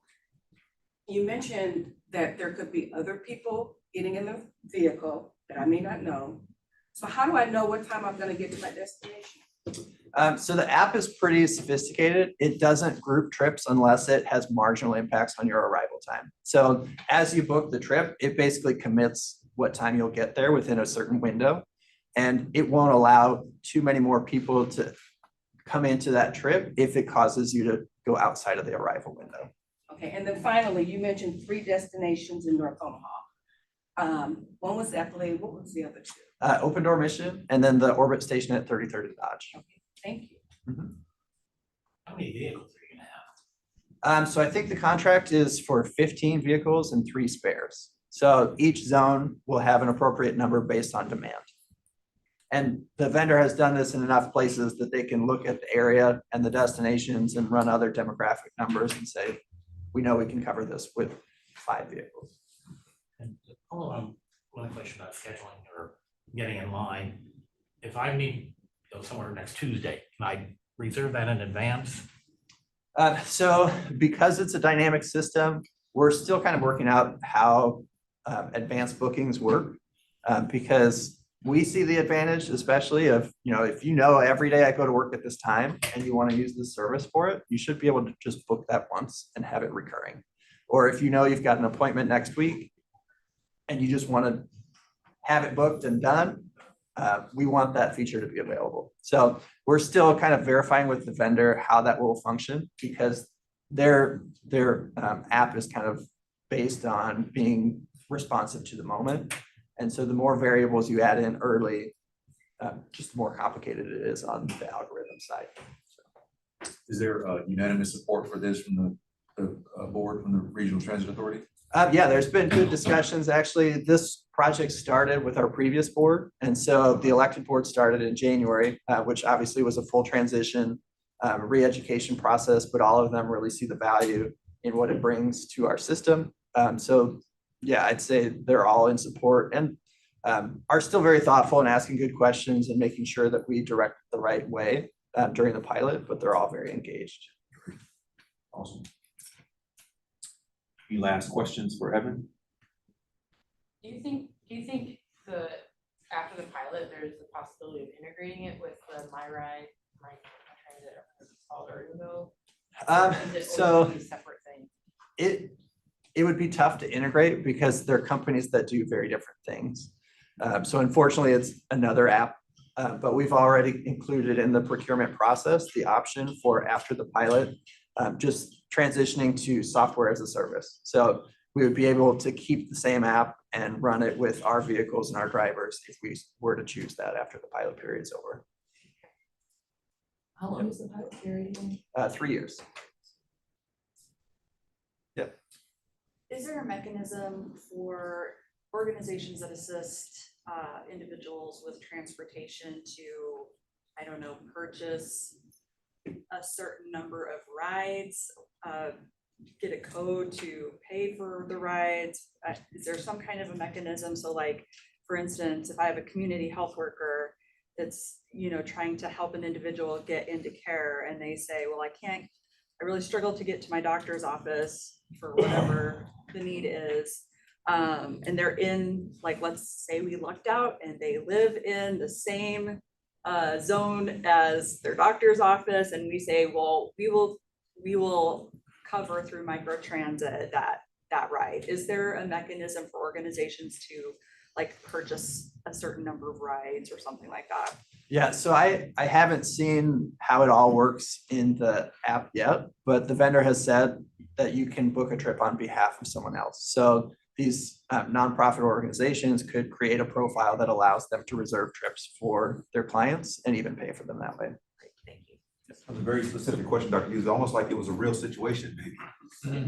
you mentioned that there could be other people getting in the vehicle that I may not know. So how do I know what time I'm gonna get to my destination? So the app is pretty sophisticated. It doesn't group trips unless it has marginal impacts on your arrival time. So as you book the trip, it basically commits what time you'll get there within a certain window. And it won't allow too many more people to come into that trip if it causes you to go outside of the arrival window. Okay, and then finally, you mentioned 3 destinations in North Omaha. One was Eppley, what was the other 2? Open Door Mission, and then the orbit station at 3030 Dodge. Thank you. How many vehicles are you gonna have? So I think the contract is for 15 vehicles and 3 spares. So each zone will have an appropriate number based on demand. And the vendor has done this in enough places that they can look at the area and the destinations and run other demographic numbers and say, we know we can cover this with 5 vehicles. And to follow on one question about scheduling or getting in line, if I need, somewhere next Tuesday, can I reserve that in advance? So because it's a dynamic system, we're still kind of working out how advanced bookings work. Because we see the advantage, especially of, if every day I go to work at this time and you want to use this service for it, you should be able to just book that once and have it recurring. Or if you've got an appointment next week and you just want to have it booked and done, we want that feature to be available. So we're still kind of verifying with the vendor how that will function, because their app is kind of based on being responsive to the moment. And so the more variables you add in early, just the more complicated it is on the algorithm side. Is there unanimous support for this from the board, from the Regional Transit Authority? Yeah, there's been good discussions. Actually, this project started with our previous board. And so the elected board started in January, which obviously was a full transition, re-education process, but all of them really see the value in what it brings to our system. So yeah, I'd say they're all in support and are still very thoughtful and asking good questions and making sure that we direct the right way during the pilot, but they're all very engaged. Awesome. Any last questions for Evan? Do you think after the pilot, there's the possibility of integrating it with the MyRide, MyTransit, as it's called, or Uno? So a separate thing? It would be tough to integrate because they're companies that do very different things. So unfortunately, it's another app, but we've already included in the procurement process the option for after the pilot, just transitioning to software as a service. So we would be able to keep the same app and run it with our vehicles and our drivers if we were to choose that after the pilot period's over. How long is the pilot period? 3 years. Yep. Is there a mechanism for organizations that assist individuals with transportation to, I don't know, purchase a certain number of rides, get a code to pay for the rides? Is there some kind of a mechanism? So like, for instance, if I have a community health worker that's, trying to help an individual get into care and they say, well, I really struggle to get to my doctor's office for whatever the need is. And they're in, like, let's say we lucked out and they live in the same zone as their doctor's office. And we say, well, we will cover through microtransit that ride. Is there a mechanism for organizations to purchase a certain number of rides or something like that? Yeah, so I haven't seen how it all works in the app yet, but the vendor has said that you can book a trip on behalf of someone else. So these nonprofit organizations could create a profile that allows them to reserve trips for their clients and even pay for them that way. That was a very specific question, Dr. Hughes, almost like it was a real situation, maybe.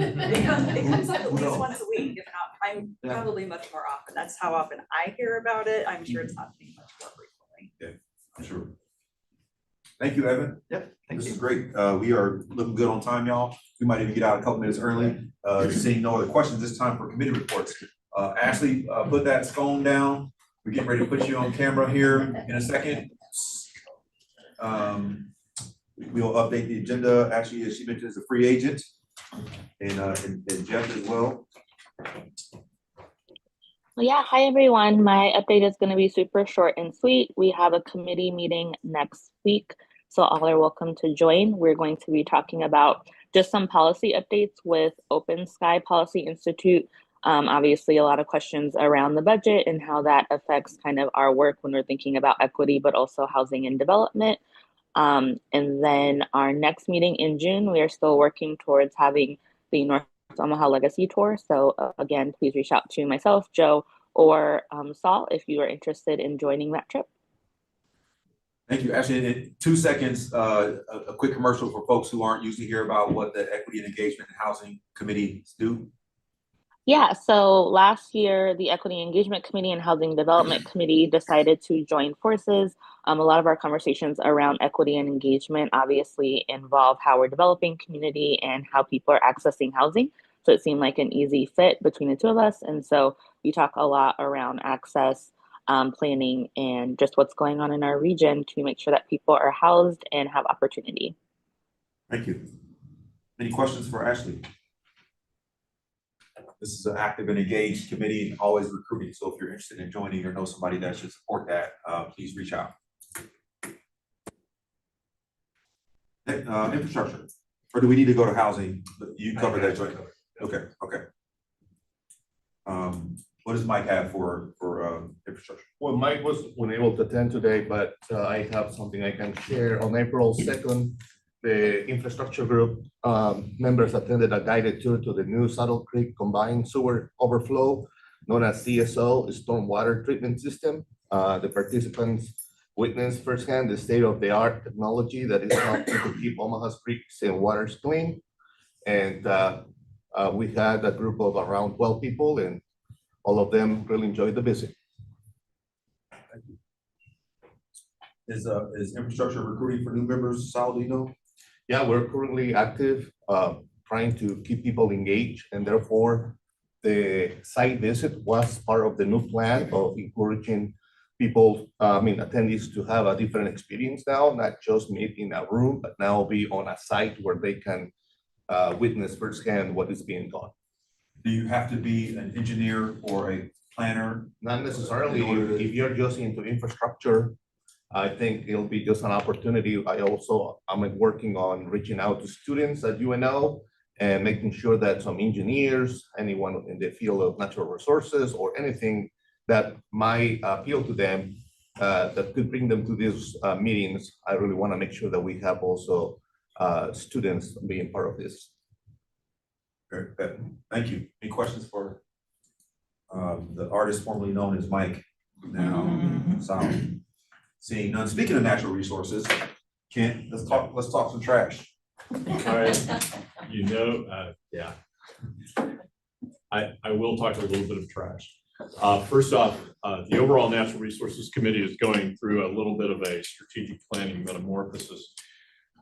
It comes up at least once a week, if not, I'm probably much more often. That's how often I hear about it. I'm sure it's happening much more frequently. Yeah, I'm sure. Thank you, Evan. Yep. This is great. We are looking good on time, y'all. We might even get out a couple minutes early. Seeing no other questions this time for committee reports. Ashley, put that scone down. We're getting ready to put you on camera here in a second. We'll update the agenda. Actually, as she mentioned, is a free agent, and Jeff as well. Well, yeah, hi everyone. My update is going to be super short and sweet. We have a committee meeting next week, so all are welcome to join. We're going to be talking about just some policy updates with Open Sky Policy Institute. Obviously, a lot of questions around the budget and how that affects kind of our work when we're thinking about equity, but also housing and development. And then our next meeting in June, we are still working towards having the North Omaha Legacy Tour. So again, please reach out to myself, Joe, or Saul, if you are interested in joining that trip. Thank you. Actually, in 2 seconds, a quick commercial for folks who aren't usually here about what the Equity and Engagement and Housing Committees do. Yeah, so last year, the Equity Engagement Committee and Housing Development Committee decided to join forces. A lot of our conversations around equity and engagement obviously involve how we're developing community and how people are accessing housing. So it seemed like an easy fit between the two of us. And so we talk a lot around access, planning, and just what's going on in our region to make sure that people are housed and have opportunity. Thank you. Any questions for Ashley? This is an active and engaged committee and always recruiting. So if you're interested in joining or know somebody that should support that, please reach out. Infrastructure, or do we need to go to housing? You covered that joint. Okay, okay. What does Mike have for infrastructure? Well, Mike was unable to attend today, but I have something I can share. On April 2nd, the infrastructure group members attended a guided tour to the new Saddle Creek Combined Sewer Overflow, known as CSO, Stormwater Treatment System. The participants witnessed firsthand the state-of-the-art technology that is helping to keep Omaha's creeks and waters clean. And we had a group of around 12 people, and all of them really enjoyed the visit. Is infrastructure recruiting for new members, Sal, do you know? Yeah, we're currently active, trying to keep people engaged, and therefore the site visit was part of the new plan of encouraging people, attendees to have a different experience now, not just meet in a room, but now be on a site where they can witness firsthand what is being done. Do you have to be an engineer or a planner? Not necessarily. If you're just into infrastructure, I think it'll be just an opportunity. I'm working on reaching out to students at UNO and making sure that some engineers, anyone in the field of natural resources or anything that might appeal to them, that could bring them to these meetings. I really want to make sure that we have also students being part of this. Very good. Thank you. Any questions for the artist formerly known as Mike, now Sal? Seeing none. Speaking of natural resources, Kent, let's talk some trash. All right. Yeah. I will talk a little bit of trash. First off, the overall Natural Resources Committee is going through a little bit of a strategic planning metamorphosis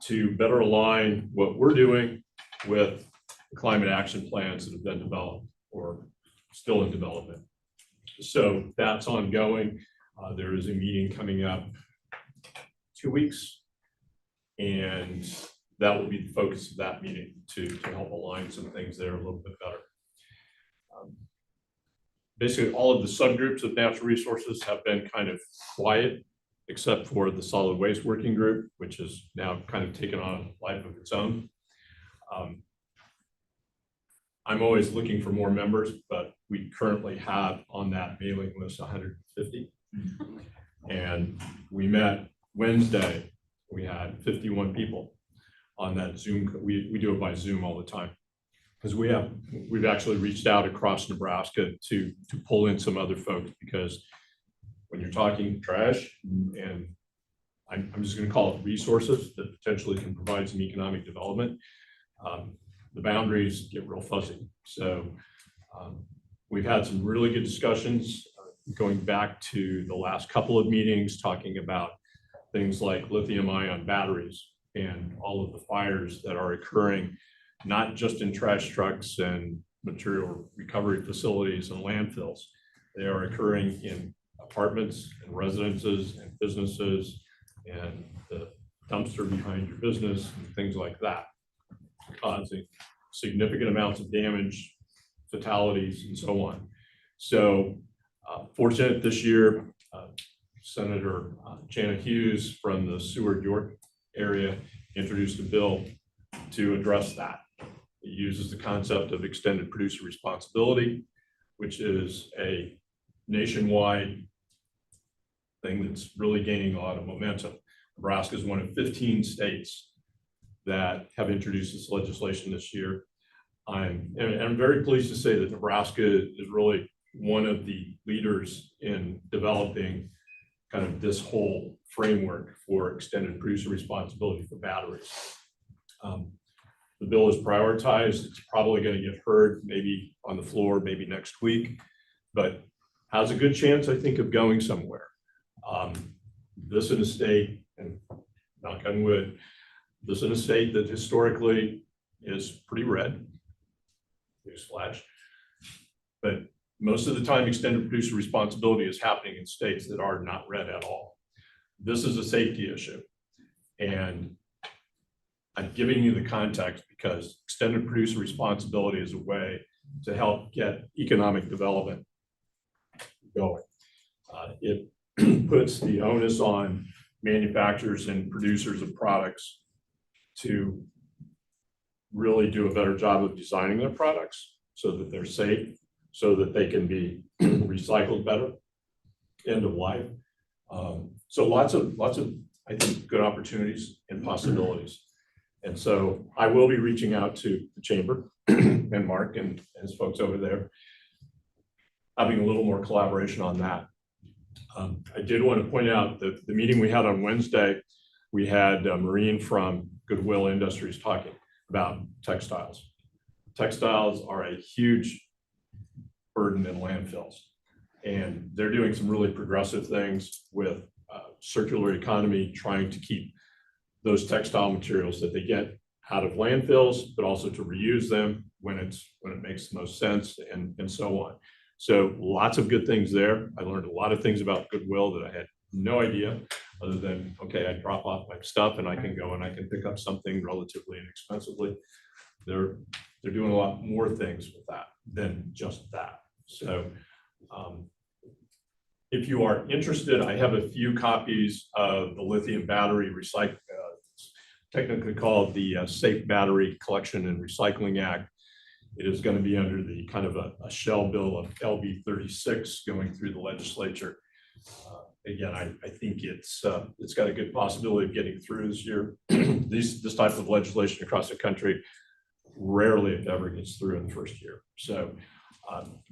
to better align what we're doing with the climate action plans that have been developed or still in development. So that's ongoing. There is a meeting coming up 2 weeks, and that will be the focus of that meeting to help align some things there a little bit better. Basically, all of the subgroups of natural resources have been kind of quiet, except for the solid waste working group, which has now kind of taken on a life of its own. I'm always looking for more members, but we currently have on that mailing list 150. And we met Wednesday, we had 51 people on that Zoom. We do it by Zoom all the time because we've actually reached out across Nebraska to pull in some other folks, because when you're talking trash, and I'm just going to call it resources that potentially can provide some economic development, the boundaries get real fuzzy. So we've had some really good discussions going back to the last couple of meetings, talking about things like lithium-ion batteries and all of the fires that are occurring, not just in trash trucks and material recovery facilities and landfills. They are occurring in apartments and residences and businesses and the dumpster behind your business and things like that, causing significant amounts of damage, fatalities, and so on. So fortunate this year, Senator Jana Hughes from the Seward York area introduced a bill to address that. It uses the concept of extended producer responsibility, which is a nationwide thing that's really gaining a lot of momentum. Nebraska is one of 15 states that have introduced this legislation this year. I'm very pleased to say that Nebraska is really one of the leaders in developing kind of this whole framework for extended producer responsibility for batteries. The bill is prioritized. It's probably going to get heard maybe on the floor, maybe next week, but has a good chance, I think, of going somewhere. This is a state, and knock on wood, this is a state that historically is pretty red. Newsflash. But most of the time, extended producer responsibility is happening in states that are not red at all. This is a safety issue. And I'm giving you the context because extended producer responsibility is a way to help get economic development going. It puts the onus on manufacturers and producers of products to really do a better job of designing their products so that they're safe, so that they can be recycled better, end of life. So lots of, I think, good opportunities and possibilities. And so I will be reaching out to the chamber and Mark and his folks over there, having a little more collaboration on that. I did want to point out that the meeting we had on Wednesday, we had Maureen from Goodwill Industries talking about textiles. Textiles are a huge burden in landfills, and they're doing some really progressive things with circular economy, trying to keep those textile materials that they get out of landfills, but also to reuse them when it makes the most sense, and so on. So lots of good things there. I learned a lot of things about Goodwill that I had no idea, other than, okay, I drop off my stuff and I can go and I can pick up something relatively inexpensively. They're doing a lot more things with that than just that. So if you are interested, I have a few copies of the lithium battery recycling, technically called the Safe Battery Collection and Recycling Act. It is going to be under the kind of a shell bill of LB 36 going through the legislature. Again, I think it's got a good possibility of getting through this year. This type of legislation across the country rarely, if ever, gets through in the first year. So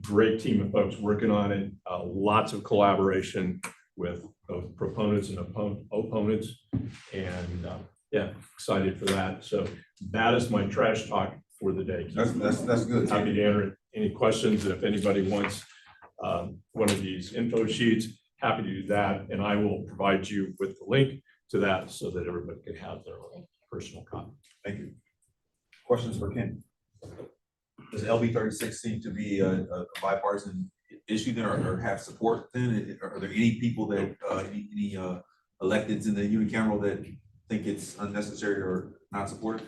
great team of folks working on it. Lots of collaboration with both proponents and opponents. And yeah, excited for that. So that is my trash talk for the day. That's good. Happy to answer any questions. If anybody wants one of these info sheets, happy to do that. And I will provide you with the link to that so that everybody can have their own personal copy. Thank you. Questions for Ken? Does LB 36 seem to be a bipartisan issue then, or have support then? Are there any people that, any electeds in the unicameral that think it's unnecessary or not supported?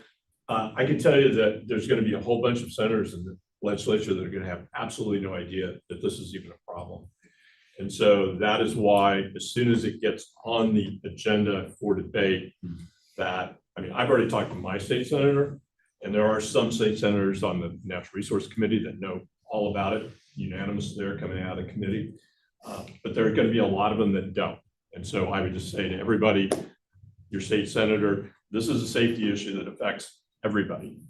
I can tell you that there's going to be a whole bunch of senators in the legislature that are going to have absolutely no idea that this is even a problem. And so that is why, as soon as it gets on the agenda for debate, that, I mean, I've already talked to my state senator, and there are some state senators on the Natural Resource Committee that know all about it, unanimous there coming out of committee. But there are going to be a lot of them that don't. And so I would just say to everybody, your state senator, this is a safety issue that affects everybody.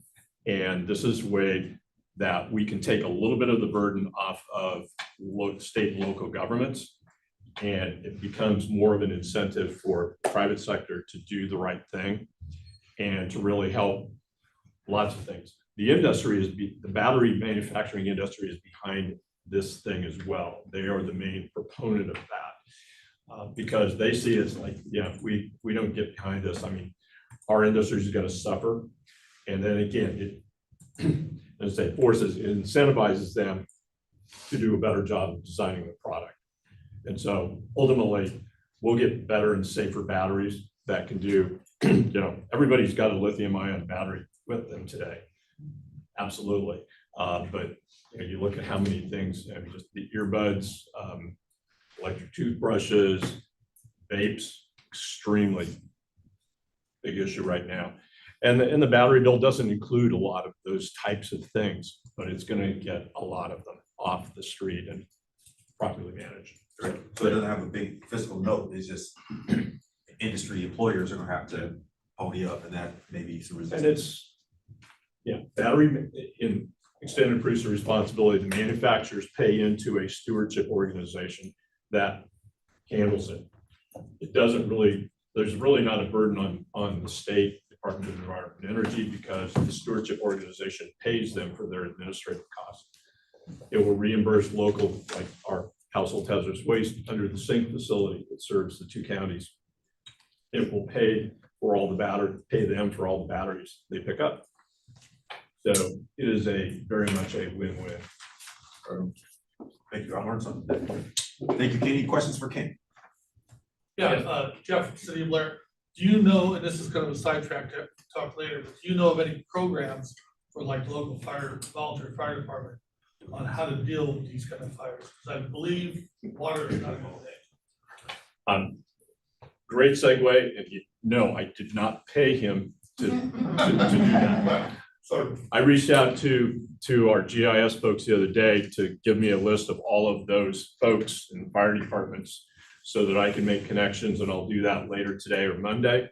And this is a way that we can take a little bit of the burden off of state and local governments. And it becomes more of an incentive for the private sector to do the right thing and to really help lots of things. The industry is, the battery manufacturing industry is behind this thing as well. They are the main proponent of that because they see it's like, yeah, if we don't get behind this, I mean, our industry is going to suffer. And then again, it, as I say, forces, it incentivizes them to do a better job of designing the product. And so ultimately, we'll get better and safer batteries that can do, you know, everybody's got a lithium ion battery with them today. Absolutely. But you know, you look at how many things, I mean, just the earbuds, electric toothbrushes, vapes, extremely big issue right now. And the battery bill doesn't include a lot of those types of things, but it's going to get a lot of them off the street and properly managed. So it doesn't have a big fiscal note. It's just industry employers are going to have to pony up, and that may be some resistance. And it's, yeah, battery extended producer responsibility. The manufacturers pay into a stewardship organization that handles it. It doesn't really, there's really not a burden on the state Department of Environment and Energy because the stewardship organization pays them for their administrative costs. It will reimburse local, like our household hazardous waste under the sink facility that serves the 2 counties. It will pay for all the pay them for all the batteries they pick up. So it is very much a win-win. Thank you. I learned something. Thank you. Any questions for Ken? Yeah, Jeff, City of Blair, do you know, and this is kind of a sidetrack to talk later, but do you know of any programs for like local volunteer fire department on how to deal with these kind of fires? Because I believe water is not going to. Great segue. And no, I did not pay him to do that. So I reached out to our GIS folks the other day to give me a list of all of those folks in fire departments so that I can make connections, and I'll do that later today or Monday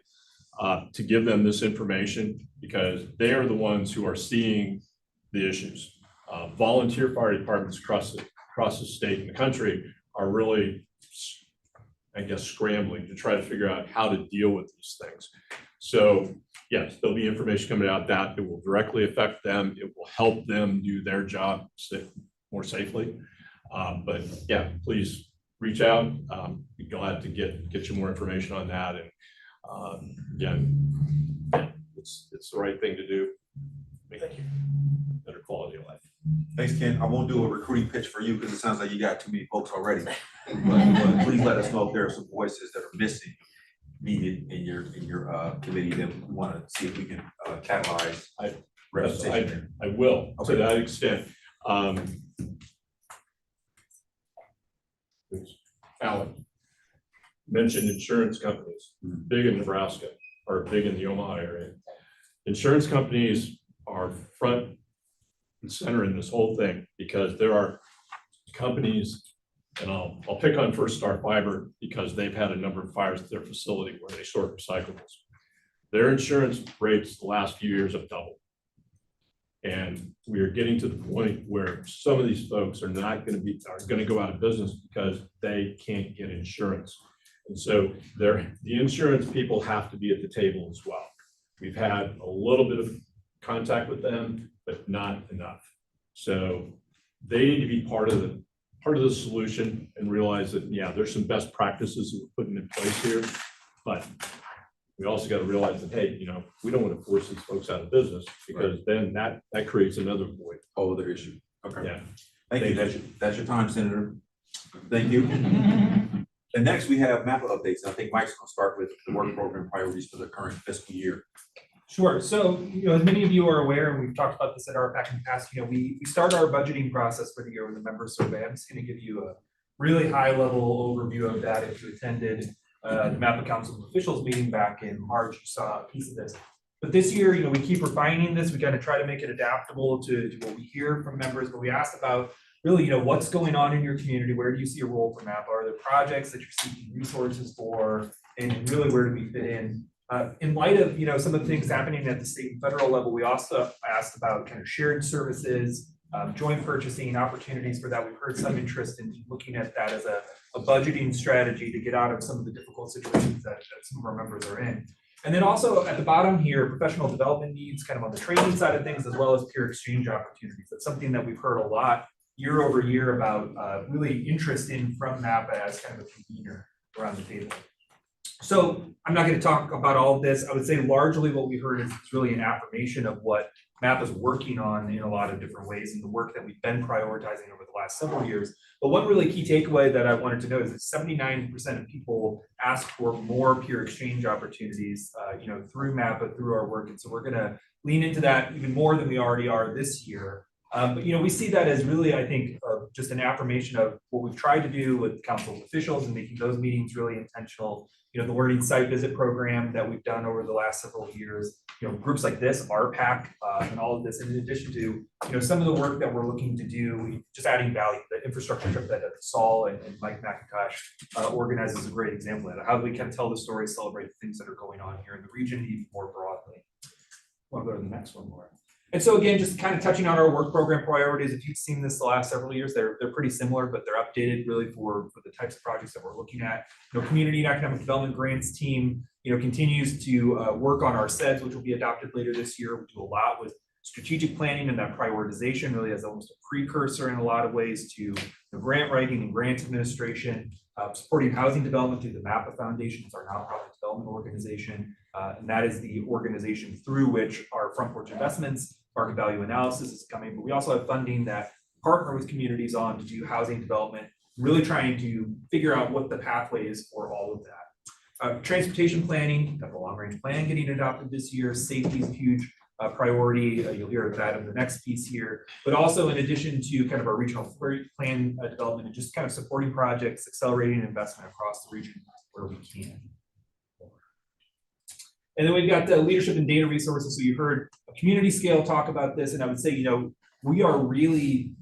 to give them this information because they are the ones who are seeing the issues. Volunteer fire departments across the state and the country are really, I guess, scrambling to try to figure out how to deal with these things. So yes, there'll be information coming out that it will directly affect them. It will help them do their job more safely. But yeah, please reach out. Be glad to get you more information on that. And again, it's the right thing to do. Make better quality of life. Thanks, Ken. I won't do a recruiting pitch for you because it sounds like you got too many folks already. But please let us know if there are some voices that are missing, needed in your committee that we want to see if we can catalyze. I will, okay. To that extent. Alan mentioned insurance companies, big in Nebraska or big in the Omaha area. Insurance companies are front and center in this whole thing because there are companies, and I'll pick on First Star Fiber because they've had a number of fires at their facility where they store recyclables. Their insurance rates the last few years have doubled. And we are getting to the point where some of these folks are going to go out of business because they can't get insurance. And so the insurance people have to be at the table as well. We've had a little bit of contact with them, but not enough. So they need to be part of the solution and realize that, yeah, there's some best practices that we're putting in place here, but we also got to realize that, hey, we don't want to force these folks out of business because then that creates another void. Whole other issue. Okay. Yeah. Thank you. That's your time, Senator. Thank you. And next we have MAPA updates. I think Mike's going to start with the work program priorities for the current fiscal year. Sure. So, as many of you are aware, and we've talked about this at RPAC in the past, we start our budgeting process for the year with a member survey. I'm just going to give you a really high level overview of that. If you attended the MAPA Council of Officials meeting back in March, you saw a piece of this. But this year, we keep refining this. We kind of try to make it adaptable to what we hear from members, but we asked about really, what's going on in your community? Where do you see a role for MAPA? Are there projects that you're seeking resources for? And really, where do we fit in? In light of some of the things happening at the state and federal level, we also asked about kind of shared services, joint purchasing opportunities for that. We've heard some interest in looking at that as a budgeting strategy to get out of some of the difficult situations that some of our members are in. And then also at the bottom here, professional development needs kind of on the training side of things, as well as peer exchange opportunities. That's something that we've heard a lot year over year about really interest in from MAPA as kind of a convener around the table. So I'm not going to talk about all of this. I would say largely what we heard is really an affirmation of what MAPA is working on in a lot of different ways and the work that we've been prioritizing over the last several years. But one really key takeaway that I wanted to note is that 79% of people ask for more peer exchange opportunities, through MAPA, through our work. And so we're going to lean into that even more than we already are this year. But we see that as really, I think, just an affirmation of what we've tried to do with council officials and making those meetings really intentional. The learning site visit program that we've done over the last several years, groups like this, RPAC, and all of this, in addition to, some of the work that we're looking to do, just adding value. The infrastructure trip that Saul and Mike McIntosh organized is a great example of that. How do we kind of tell the story, celebrate the things that are going on here in the region, even more broadly? I want to go to the next one, Laura. And so again, just kind of touching on our work program priorities, if you've seen this the last several years, they're pretty similar, but they're updated really for the types of projects that we're looking at. Community and economic development grants team, continues to work on our SEDS, which will be adopted later this year. We do a lot with strategic planning, and that prioritization really as almost a precursor in a lot of ways to grant writing and grant administration, supporting housing development through the MAPA Foundation. It's our nonprofit development organization, and that is the organization through which our front porch investments, market value analysis is coming. But we also have funding that partner with communities on to do housing development, really trying to figure out what the pathway is for all of that. Transportation planning, got the long range plan getting adopted this year. Safety is a huge priority. You'll hear that in the next piece here, but also in addition to kind of our regional plan development and just kind of supporting projects, accelerating investment across the region where we can. And then we've got the leadership and data resources. So you heard a community scale talk about this, and I would say, we are really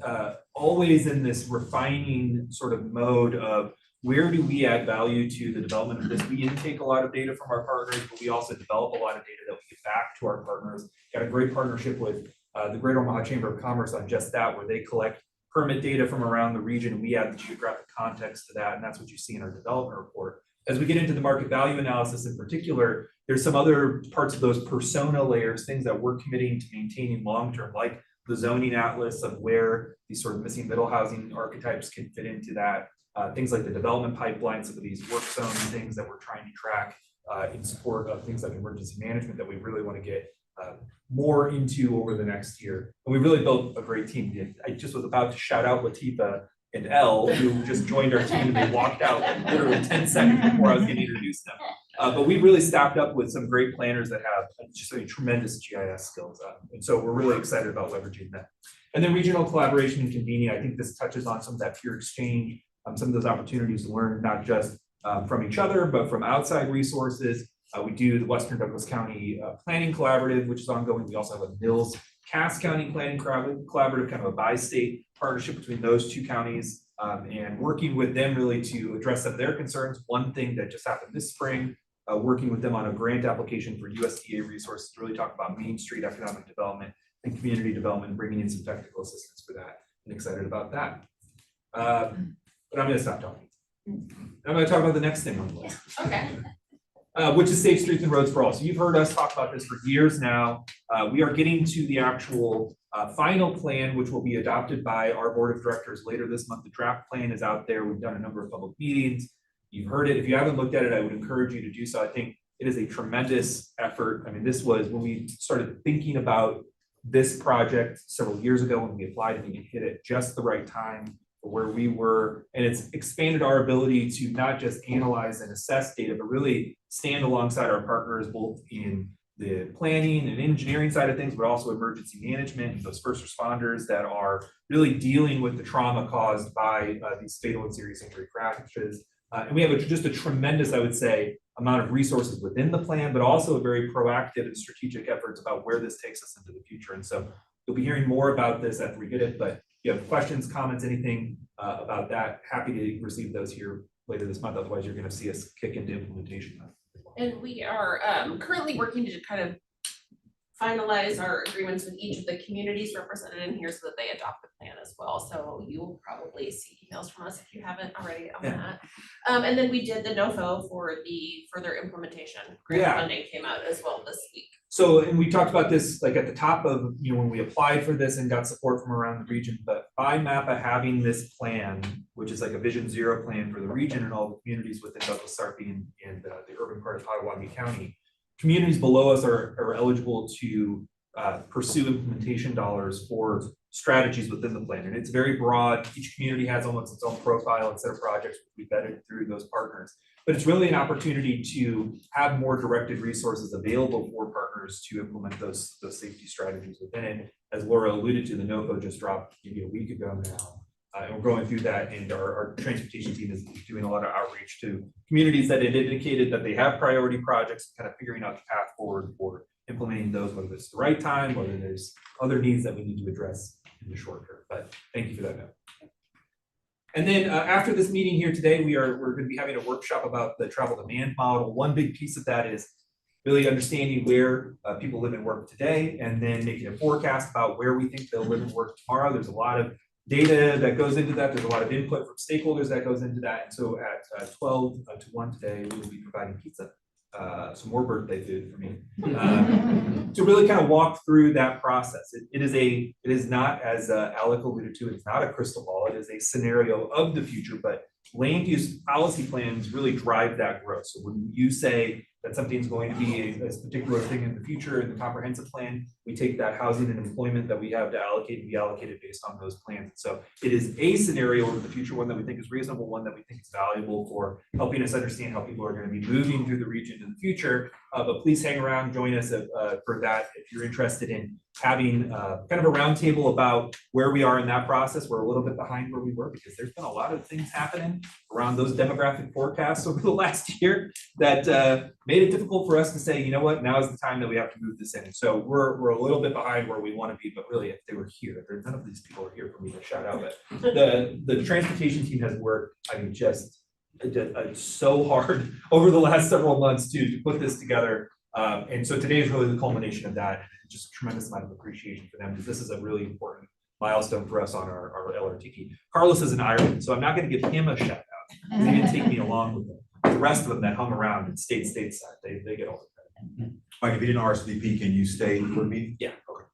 always in this refining sort of mode of where do we add value to the development of this. We intake a lot of data from our partners, but we also develop a lot of data that we give back to our partners. Got a great partnership with the Greater Omaha Chamber of Commerce on just that, where they collect permit data from around the region, and we add the geographic context to that, and that's what you see in our development report. As we get into the market value analysis in particular, there's some other parts of those persona layers, things that we're committing to maintaining long-term, like the zoning atlas of where these sort of missing middle housing archetypes can fit into that. Things like the development pipeline, some of these work zone things that we're trying to track in support of things like emergency management that we really want to get more into over the next year. And we really built a great team. I just was about to shout out Latifa and Elle, who just joined our team, and they walked out literally 10 seconds before I was going to introduce them. But we really stacked up with some great planners that have just tremendous GIS skills. And so we're really excited about leveraging that. And then regional collaboration and convening. I think this touches on some of that peer exchange, some of those opportunities to learn not just from each other, but from outside resources. We do the Western Douglas County Planning Collaborative, which is ongoing. We also have a Mills Cass County Planning Collaborative, kind of a bi-state partnership between those two counties, and working with them really to address some of their concerns. One thing that just happened this spring, working with them on a grant application for USDA resources to really talk about Main Street economic development and community development, bringing in some technical assistance for that. I'm excited about that. But I'm going to stop talking. I'm going to talk about the next thing on the list. Okay. Which is safe streets and roads for all. So you've heard us talk about this for years now. We are getting to the actual final plan, which will be adopted by our board of directors later this month. The draft plan is out there. We've done a number of public meetings. You've heard it. If you haven't looked at it, I would encourage you to do so. I think it is a tremendous effort. I mean, this was when we started thinking about this project several years ago when we applied, and we hit it just the right time for where we were. And it's expanded our ability to not just analyze and assess data, but really stand alongside our partners, both in the planning and engineering side of things, but also emergency management and those first responders that are really dealing with the trauma caused by these fatal and serious injury crashes. And we have just a tremendous, I would say, amount of resources within the plan, but also a very proactive and strategic efforts about where this takes us into the future. And so you'll be hearing more about this after we get it, but if you have questions, comments, anything about that, happy to receive those here later this month. Otherwise, you're going to see us kick into implementation. And we are currently working to kind of finalize our agreements with each of the communities represented in here so that they adopt the plan as well. So you'll probably see emails from us if you haven't already on that. And then we did the NOFO for the further implementation. Grant funding came out as well this week. So, and we talked about this like at the top of, when we applied for this and got support from around the region, but by MAPA having this plan, which is like a Vision Zero plan for the region and all the communities within Douglas, Sarpy, and the urban part of Potawatomi County, communities below us are eligible to pursue implementation dollars for strategies within the plan. And it's very broad. Each community has almost its own profile and set of projects we vetted through those partners. But it's really an opportunity to have more directed resources available for partners to implement those safety strategies within it. As Laura alluded to, the NOFO just dropped maybe a week ago now. And we're going through that, and our transportation team is doing a lot of outreach to communities that had indicated that they have priority projects, kind of figuring out the path forward for implementing those, whether it's the right time, whether there's other needs that we need to address in the short term. But thank you for that note. And then after this meeting here today, we're going to be having a workshop about the travel demand model. One big piece of that is really understanding where people live and work today, and then making a forecast about where we think they'll live and work tomorrow. There's a lot of data that goes into that. There's a lot of input from stakeholders that goes into that. And so at 12 to 1 today, we will be providing pizza, some more birthday food for me, to really kind of walk through that process. It is not, as Alec alluded to, it's not a crystal ball. It is a scenario of the future, but land use policy plans really drive that growth. So when you say that something's going to be a particular thing in the future in the comprehensive plan, we take that housing and employment that we have to allocate and be allocated based on those plans. So it is a scenario of the future, one that we think is reasonable, one that we think is valuable for helping us understand how people are going to be moving through the region in the future. But please hang around, join us for that if you're interested in having kind of a roundtable about where we are in that process. We're a little bit behind where we were because there's been a lot of things happening around those demographic forecasts over the last year that made it difficult for us to say, you know what, now is the time that we have to move this in. So we're a little bit behind where we want to be, but really, if they were here, none of these people are here for me to shout out. But the transportation team has worked, I mean, just so hard over the last several months to put this together. And so today is really the culmination of that. Just a tremendous amount of appreciation for them, because this is a really important milestone for us on our LRTP. Carlos is in Ireland, so I'm not going to give him a shout out. He didn't take me along with them. The rest of them that hung around and stayed stateside, they get all the credit. Mike, if you didn't RSVP, can you stay for the meeting? Yeah. Okay.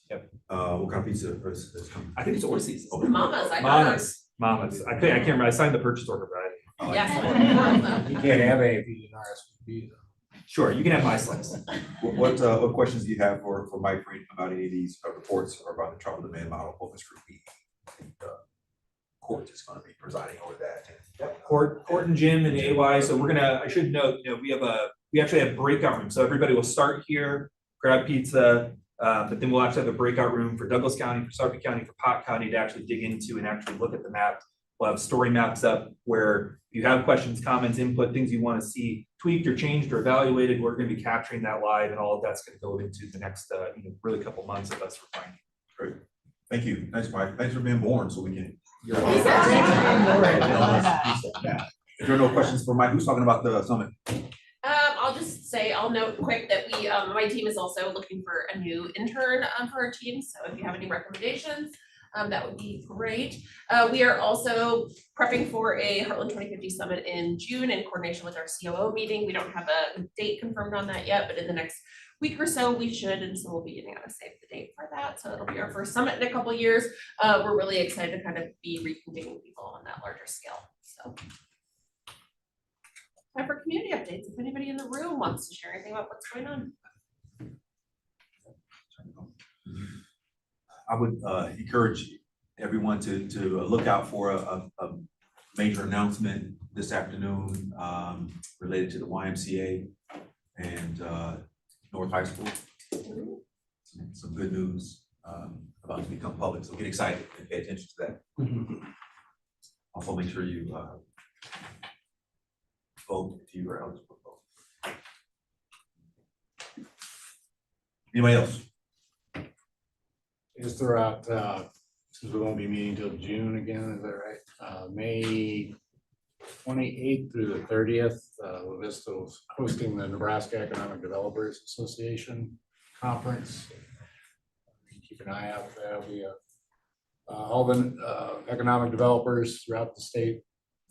Yep. What kind of pizza is coming? I think it's Orsi's. Mama's, I got Mama's. I can't remember. I signed the purchase order, but Yes. You can't have any if you didn't RSVP. Sure, you can have my slice. What questions do you have for Mike Freed about any of these reports or about the travel demand model focus group meeting? I think Court is going to be presiding over that. Yep. Court and Jim and AY. So we're gonna. I should note, we actually have breakout rooms. So everybody will start here, grab pizza, but then we'll actually have a breakout room for Douglas County, for Sarpy County, for Pot County to actually dig into and actually look at the map. We'll have story maps up where if you have questions, comments, input, things you want to see tweaked or changed or evaluated, we're going to be capturing that live, and all of that's going to go into the next, really couple months of us refining. Great. Thank you. Thanks, Mike. Thanks for being born so we can. If there are no questions for Mike, who's talking about the summit? I'll just say, I'll note quick that we, my team is also looking for a new intern for our team. So if you have any recommendations, that would be great. We are also prepping for a Heartland 2050 summit in June in coordination with our COO meeting. We don't have a date confirmed on that yet, but in the next week or so we should, and so we'll be getting out a save the date for that. So it'll be our first summit in a couple of years. We're really excited to kind of be reconvening people on that larger scale. So time for community updates. If anybody in the room wants to share anything about what's going on. I would encourage everyone to look out for a major announcement this afternoon related to the YMCA and North High School. Some good news about to become public, so get excited and pay attention to that. Also, make sure you vote if you are eligible to vote. Anybody else? Just throw out, since we won't be meeting till June again, is that right? May 28th through the 30th, La Vista is hosting the Nebraska Economic Developers Association Conference. Keep an eye out for that. There'll be all the economic developers throughout the state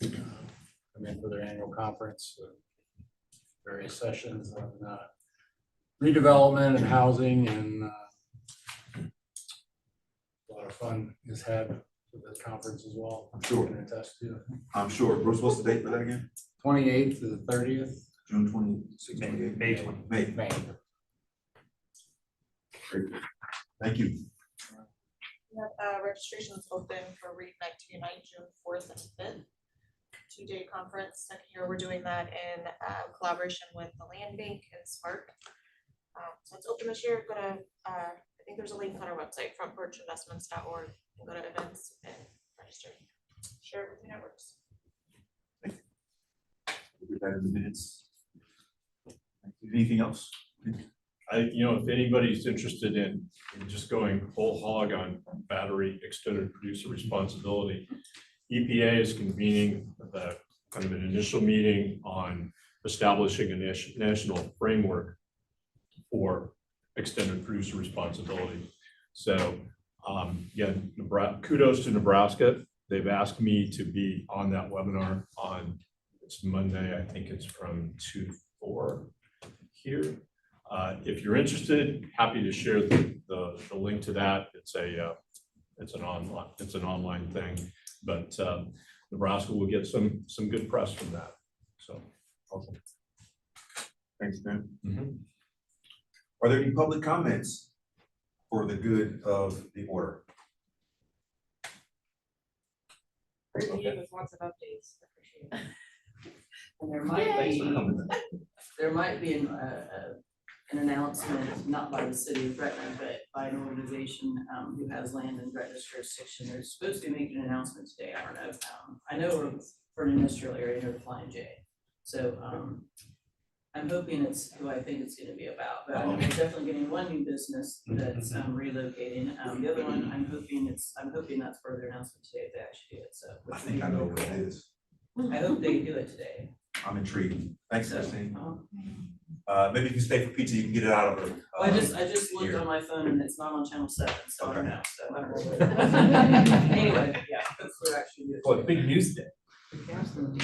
come in for their annual conference, various sessions on redevelopment and housing, and a lot of fun is had with this conference as well. I'm sure. Can attest to. I'm sure. Bruce, what's the date for that again? 28th to the 30th. June 26th, 28th? May 20. May. Great. Thank you. We have registrations open for Read Night to Unite June 4th and 5th. 2-day conference. Second year we're doing that in collaboration with the Land Bank and Spark. So it's open this year. I think there's a link on our website, frontporchinvestments.org. Go to events and register. Share it with your networks. Thank you. We'll get that in the minutes. Anything else? If anybody's interested in just going whole hog on battery extended producer responsibility, EPA is convening the kind of an initial meeting on establishing a national framework for extended producer responsibility. So again, kudos to Nebraska. They've asked me to be on that webinar on, it's Monday, I think it's from 2 to 4 here. If you're interested, happy to share the link to that. It's an online thing, but Nebraska will get some good press from that. So awesome. Thanks, Ben. Are there any public comments for the good of the order? Great meeting with lots of updates. Appreciate it. And there Thanks for coming. might be an announcement, not by the city of Heartland, but by an organization who has land in Heartland's jurisdiction. They're supposed to be making an announcement today. I don't know. I know for an industrial area near the Flying J. So I'm hoping it's who I think it's gonna be about, but I'm definitely getting one new business that's relocating. The other one, I'm hoping that's for their announcement today if they actually do it, so. I think I know what it is. I hope they do it today. I'm intrigued. Thanks, So, Christine. Maybe if you stay for pizza, you can get it out of her. I just looked on my phone and it's not on channel 7, so I don't know, so I don't know. Anyway, yeah, hopefully actually do it. Well, big news day.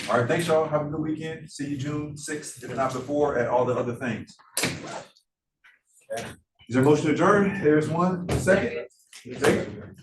All right, thanks, y'all. Have a good weekend. See you June 6th, if not before, at all the other things. Okay. Is there a motion to adjourn? There's one. Second. Second.